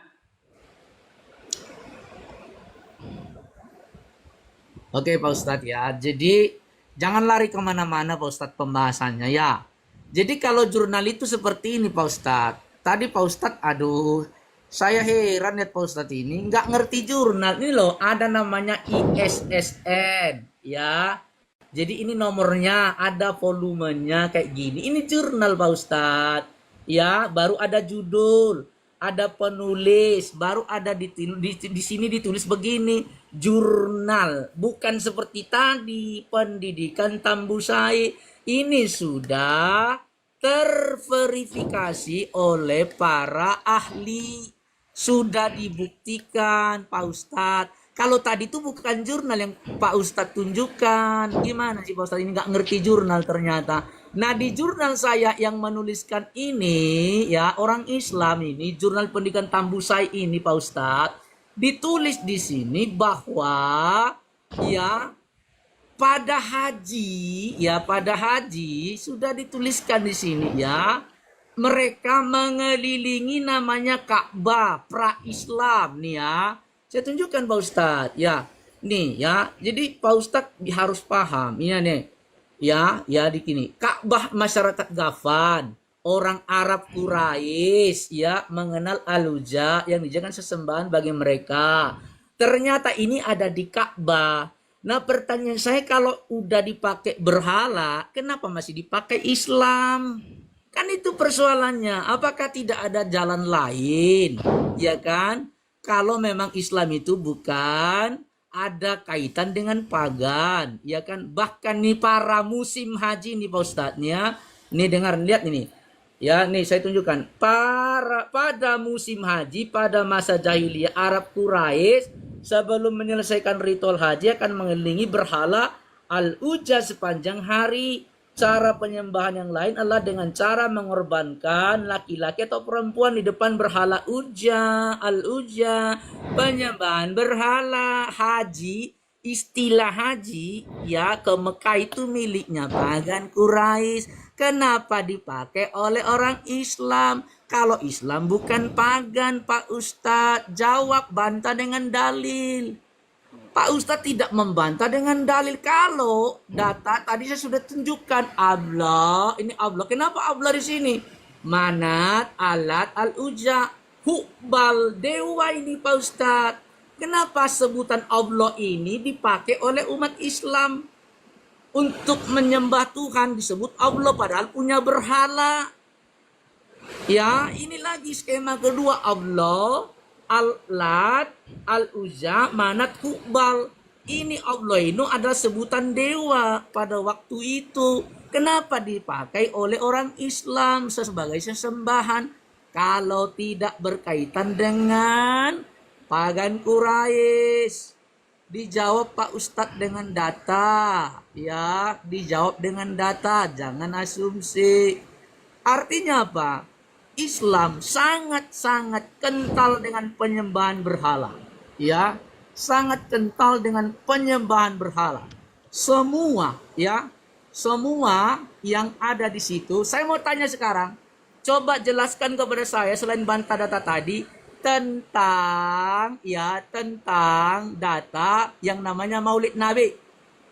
Oke Pak Ustadz ya, jadi jangan lari kemana-mana Pak Ustadz pembahasannya ya. Jadi kalau jurnal itu seperti ini Pak Ustadz. Tadi Pak Ustadz, aduh, saya heran ya Pak Ustadz ini nggak ngerti jurnal. Ini loh, ada namanya ISSN ya. Jadi ini nomornya, ada volumenya kayak gini. Ini jurnal Pak Ustadz ya, baru ada judul, ada penulis, baru ada di sini ditulis begini, jurnal, bukan seperti tadi pendidikan Tambusai. Ini sudah terverifikasi oleh para ahli, sudah dibuktikan Pak Ustadz. Kalau tadi itu bukan jurnal yang Pak Ustadz tunjukkan, gimana sih Pak Ustadz ini nggak ngerti jurnal ternyata. Nah di jurnal saya yang menuliskan ini ya, orang Islam ini, jurnal pendidikan Tambusai ini Pak Ustadz, ditulis di sini bahwa ya pada haji sudah dituliskan di sini ya, mereka mengelilingi namanya Ka'bah pra-Islam nih ya. Saya tunjukkan Pak Ustadz ya. Nih ya. Jadi Pak Ustadz harus paham. Ini nih. Ya di sini. Ka'bah masyarakat Ghafan, orang Arab Quraisy ya, mengenal Al-Uzza yang dijadikan sesembahan bagi mereka. Ternyata ini ada di Ka'bah. Nah, pertanyaan saya, kalau udah dipakai berhala, kenapa masih dipakai Islam? Kan itu persoalannya. Apakah tidak ada jalan lain? Ya kan? Kalau memang Islam itu bukan ada kaitan dengan pagan, ya kan? Bahkan nih para musim haji nih Pak Ustadz ya. Nih dengar, lihat ini. Ya, nih saya tunjukkan. Pada musim haji pada masa jahiliyah Arab Quraisy sebelum menyelesaikan ritual haji akan mengelilingi berhala Al-Uzza sepanjang hari. Cara penyembahan yang lain adalah dengan cara mengorbankan laki-laki atau perempuan di depan berhala Uzza, Al-Uzza. Penyembahan berhala haji, istilah haji ya ke Mekah itu miliknya pagan Quraisy. Kenapa dipakai oleh orang Islam? Kalau Islam bukan pagan Pak Ustadz. Jawab, bantah dengan dalil. Pak Ustadz tidak membantah dengan dalil. Kalau data tadi saya sudah tunjukkan Allah, ini Allah. Kenapa Allah di sini? Manat, Alat, Al-Uzza, Hubal, dewa ini Pak Ustadz. Kenapa sebutan Allah ini dipakai oleh umat Islam untuk menyembah Tuhan, disebut Allah padahal punya berhala? Ya, ini lagi skema kedua, Allah, Al-Lat, Al-Uzza, Manat, Hubal. Ini Allah ini adalah sebutan dewa pada waktu itu. Kenapa dipakai oleh orang Islam sebagai sesembahan? Kalau tidak berkaitan dengan pagan Quraisy. Dijawab Pak Ustadz dengan data. Ya, dijawab dengan data, jangan asumsi. Artinya apa? Islam sangat-sangat kental dengan penyembahan berhala. Ya, sangat kental dengan penyembahan berhala. Semua yang ada di situ. Saya mau tanya sekarang, coba jelaskan kepada saya selain bantah data tadi tentang data yang namanya Maulid Nabi.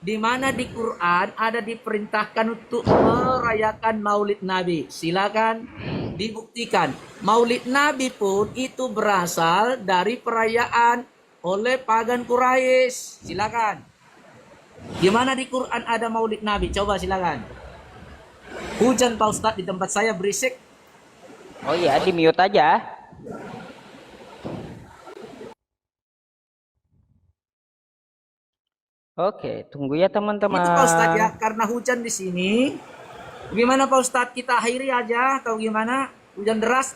Di mana di Quran ada diperintahkan untuk merayakan Maulid Nabi. Silakan dibuktikan. Maulid Nabi pun itu berasal dari perayaan oleh pagan Quraisy. Silakan. Gimana di Quran ada Maulid Nabi? Coba silakan. Hujan Pak Ustadz di tempat saya berisik. Oh iya, di mute aja. Oke, tunggu ya Itu Pak Ustadz ya, teman-teman. karena hujan di sini. Gimana Pak Ustadz, kita akhiri aja atau gimana? Hujan deras,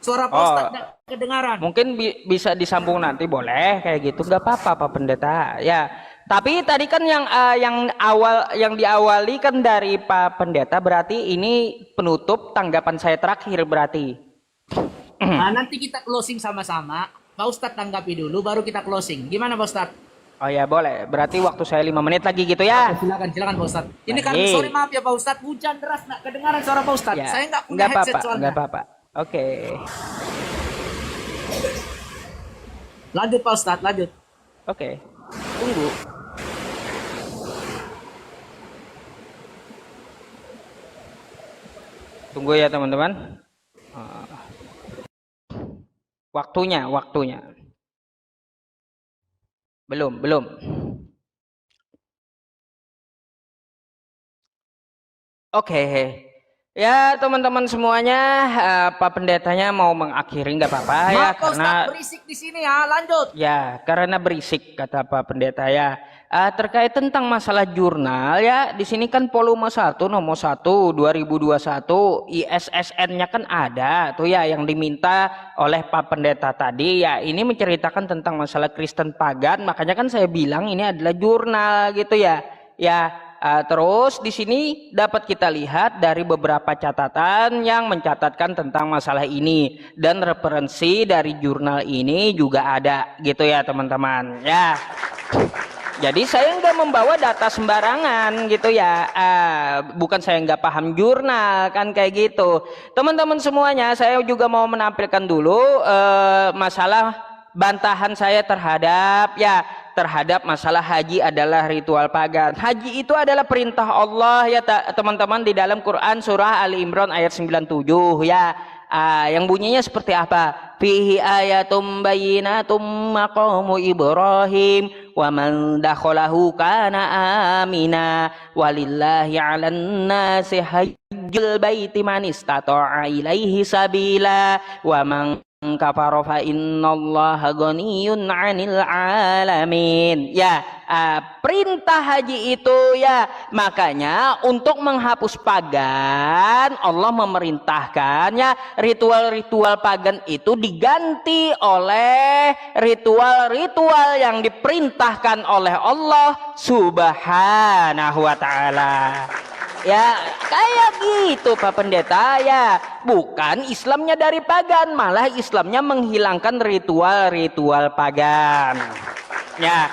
suara Pak Oh, Ustadz nggak kedengaran. mungkin bisa disambung nanti, boleh kayak gitu, nggak apa-apa Pak Pendeta. Ya, tapi tadi kan yang diawali kan dari Pak Pendeta, berarti ini penutup tanggapan saya terakhir berarti. Nah, nanti kita closing sama-sama. Pak Ustadz tanggapi dulu, baru kita closing. Gimana Pak Ustadz? Oh ya boleh, berarti waktu saya 5 menit lagi gitu ya. Silakan Pak Ustadz. Ini karena Baik. sorry maaf ya Pak Ustadz, hujan deras nggak kedengaran suara Pak Ustadz. Ya, Saya nggak punya nggak headset apa-apa, soalnya. nggak apa-apa. Oke, Lanjut Pak Ustadz, lanjut. oke. Tunggu. Tunggu ya teman-teman. Waktunya. Belum. Oke. Ya teman-teman semuanya, Pak Pendetanya mau mengakhiri nggak apa-apa ya, Maaf Pak karena Ustadz, berisik di sini ya. Lanjut. ya karena berisik kata Pak Pendeta ya. Terkait tentang masalah jurnal ya, di sini kan volume 1 nomor 1 2021 ISSN-nya kan ada tuh ya yang diminta oleh Pak Pendeta tadi ya. Ini menceritakan tentang masalah Kristen pagan, makanya kan saya bilang ini adalah jurnal gitu ya. Ya, terus di sini dapat kita lihat dari beberapa catatan yang mencatatkan tentang masalah ini, dan referensi dari jurnal ini juga ada gitu ya teman-teman ya. Jadi saya nggak membawa data sembarangan gitu ya. Bukan saya nggak paham jurnal kan kayak gitu. Teman-teman semuanya, saya juga mau menampilkan dulu masalah bantahan saya terhadap masalah haji adalah ritual pagan. Haji itu adalah perintah Allah ya teman-teman, di dalam Quran surah Ali Imran ayat 97 ya. Yang bunyinya seperti apa? Fihi ayatum bayyinatum maqamu Ibrahim wa man dakhalahu kana amina walillahi 'alan nasi hajjul baiti man istata'a ilaihi sabila wa man kafara fa innallaha ghaniyun 'anil 'alamin. Ya, perintah haji itu ya, makanya untuk menghapus pagan Allah memerintahkan ya, ritual-ritual pagan itu diganti oleh ritual-ritual yang diperintahkan oleh Allah Subhanahu wa taala. Ya kayak gitu Pak Pendeta ya. Bukan Islamnya dari pagan, malah Islamnya menghilangkan ritual-ritual pagan. Ya,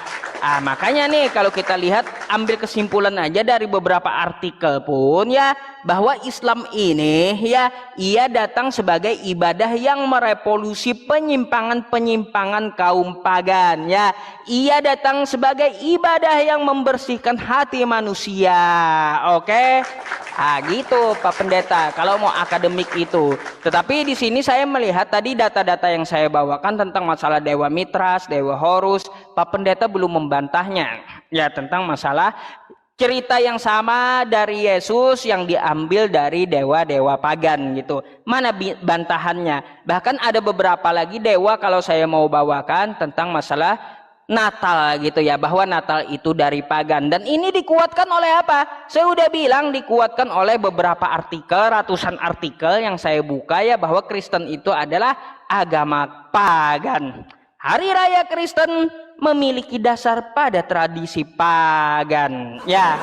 makanya nih kalau kita lihat, ambil kesimpulan aja dari beberapa artikel pun ya, bahwa Islam ini ya, ia datang sebagai ibadah yang merevolusi penyimpangan-penyimpangan kaum pagan ya. Ia datang sebagai ibadah yang membersihkan hati manusia. Oke. Gitu Pak Pendeta kalau mau akademik itu. Tetapi di sini saya melihat tadi data-data yang saya bawakan tentang masalah Dewa Mitras, Dewa Horus, Pak Pendeta belum membantahnya ya, tentang masalah cerita yang sama dari Yesus yang diambil dari dewa-dewa pagan gitu. Mana bantahannya? Bahkan ada beberapa lagi dewa kalau saya mau bawakan tentang masalah Natal gitu ya, bahwa Natal itu dari pagan, dan ini dikuatkan oleh apa? Saya udah bilang dikuatkan oleh beberapa artikel, ratusan artikel yang saya buka ya, bahwa Kristen itu adalah agama pagan. Hari Raya Kristen memiliki dasar pada tradisi pagan ya.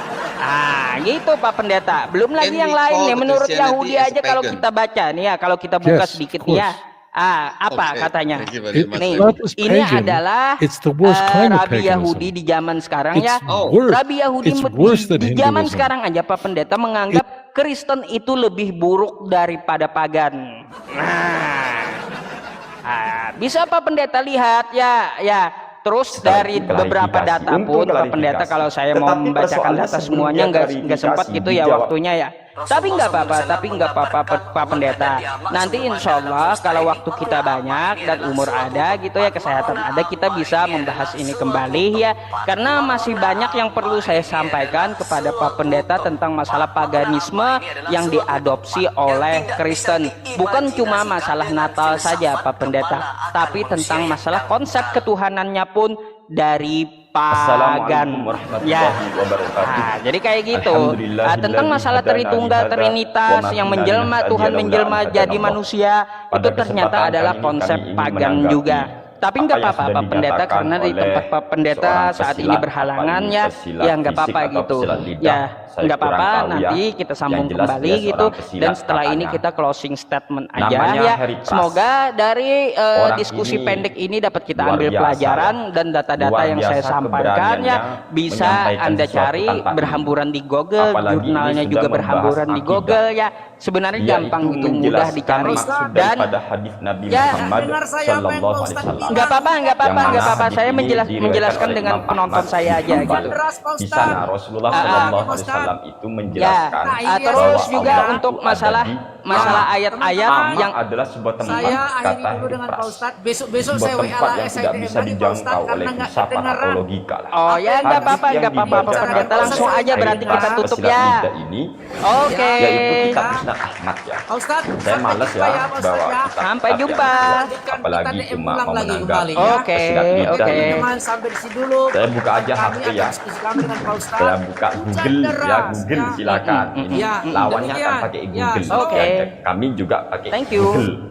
Gitu Pak Pendeta. Belum lagi yang lain nih, menurut Yahudi aja kalau kita baca nih ya, kalau kita buka sedikit nih ya. Apa katanya? Nih, ini adalah Rabi Yahudi di zaman sekarang ya. Rabi Yahudi di zaman sekarang aja Pak Pendeta menganggap Kristen itu lebih buruk daripada pagan. Bisa Pak Pendeta lihat ya. Terus dari beberapa data pun Pak Pendeta, kalau saya mau membacakan data semuanya nggak sempat gitu ya waktunya ya. Tapi nggak apa-apa Pak Pendeta. Nanti insya Allah kalau waktu kita banyak dan umur ada gitu ya, kesehatan ada, kita bisa membahas ini kembali ya. Karena masih banyak yang perlu saya sampaikan kepada Pak Pendeta tentang masalah paganisme yang diadopsi oleh Kristen. Bukan cuma masalah Natal saja Pak Pendeta, tapi tentang masalah konsep ketuhanannya pun dari Assalamualaikum pagan. warahmatullahi Ya. wabarakatuh. Nah, jadi kayak gitu. Alhamdulillah Tentang masalah Tritunggal, Trinitas yang menjelma, Tuhan menjelma jadi manusia, itu ternyata adalah konsep pagan juga. Tapi nggak apa-apa Pak Pendeta, karena di tempat Pak Pendeta saat ini berhalangan ya nggak apa-apa gitu. Ya nggak apa-apa, nanti kita sambung kembali gitu. Dan setelah ini kita closing statement aja ya. Semoga dari diskusi pendek ini dapat kita ambil pelajaran, dan data-data yang saya sampaikan ya bisa Anda cari berhamburan di Google, jurnalnya juga berhamburan di Google ya. Sebenarnya gampang itu, mudah dicari. Dan ya, nggak apa-apa. Saya menjelaskan dengan penonton saya aja gitu. Di sana Rasulullah SAW itu menjelaskan Terus bahwa juga Allah untuk itu ada di masalah ayat-ayat Ama yang adalah sebuah tempat, Saya kata akhiri dulu dengan Pak Hipras. Ustadz. Besok-besok Sebuah saya tempat WA yang tidak SIDM bisa lagi Pak Ustadz dijangkau oleh karena nggak filsafat kedengaran. atau logika lah. Oh ya, nggak apa-apa Hadis yang Pak dibacakan Pendeta, oleh langsung aja berarti Hipras kita tutup pesilat ya. lidah ini, Oke. yaitu kitab Musnad Ahmad ya. Pak Ustadz, Saya males ya Pak Ustadz bawa ya. kitab Sampai yang jumpa. apalagi Kita DM cuma ulang mau lagi menanggapi kembali ya. Oke, pesilat lidah oke. ini. Teman-teman sampai di sini dulu. Saya buka aja Kami HP akan ya. diskusi kami dengan Pak Ustadz. Saya buka Hujan Google ya, deras, Google ya. silakan. Ini Ya, lawannya akan demikian. pakai Ya, Google. oke. Kami juga pakai Thank you. Google.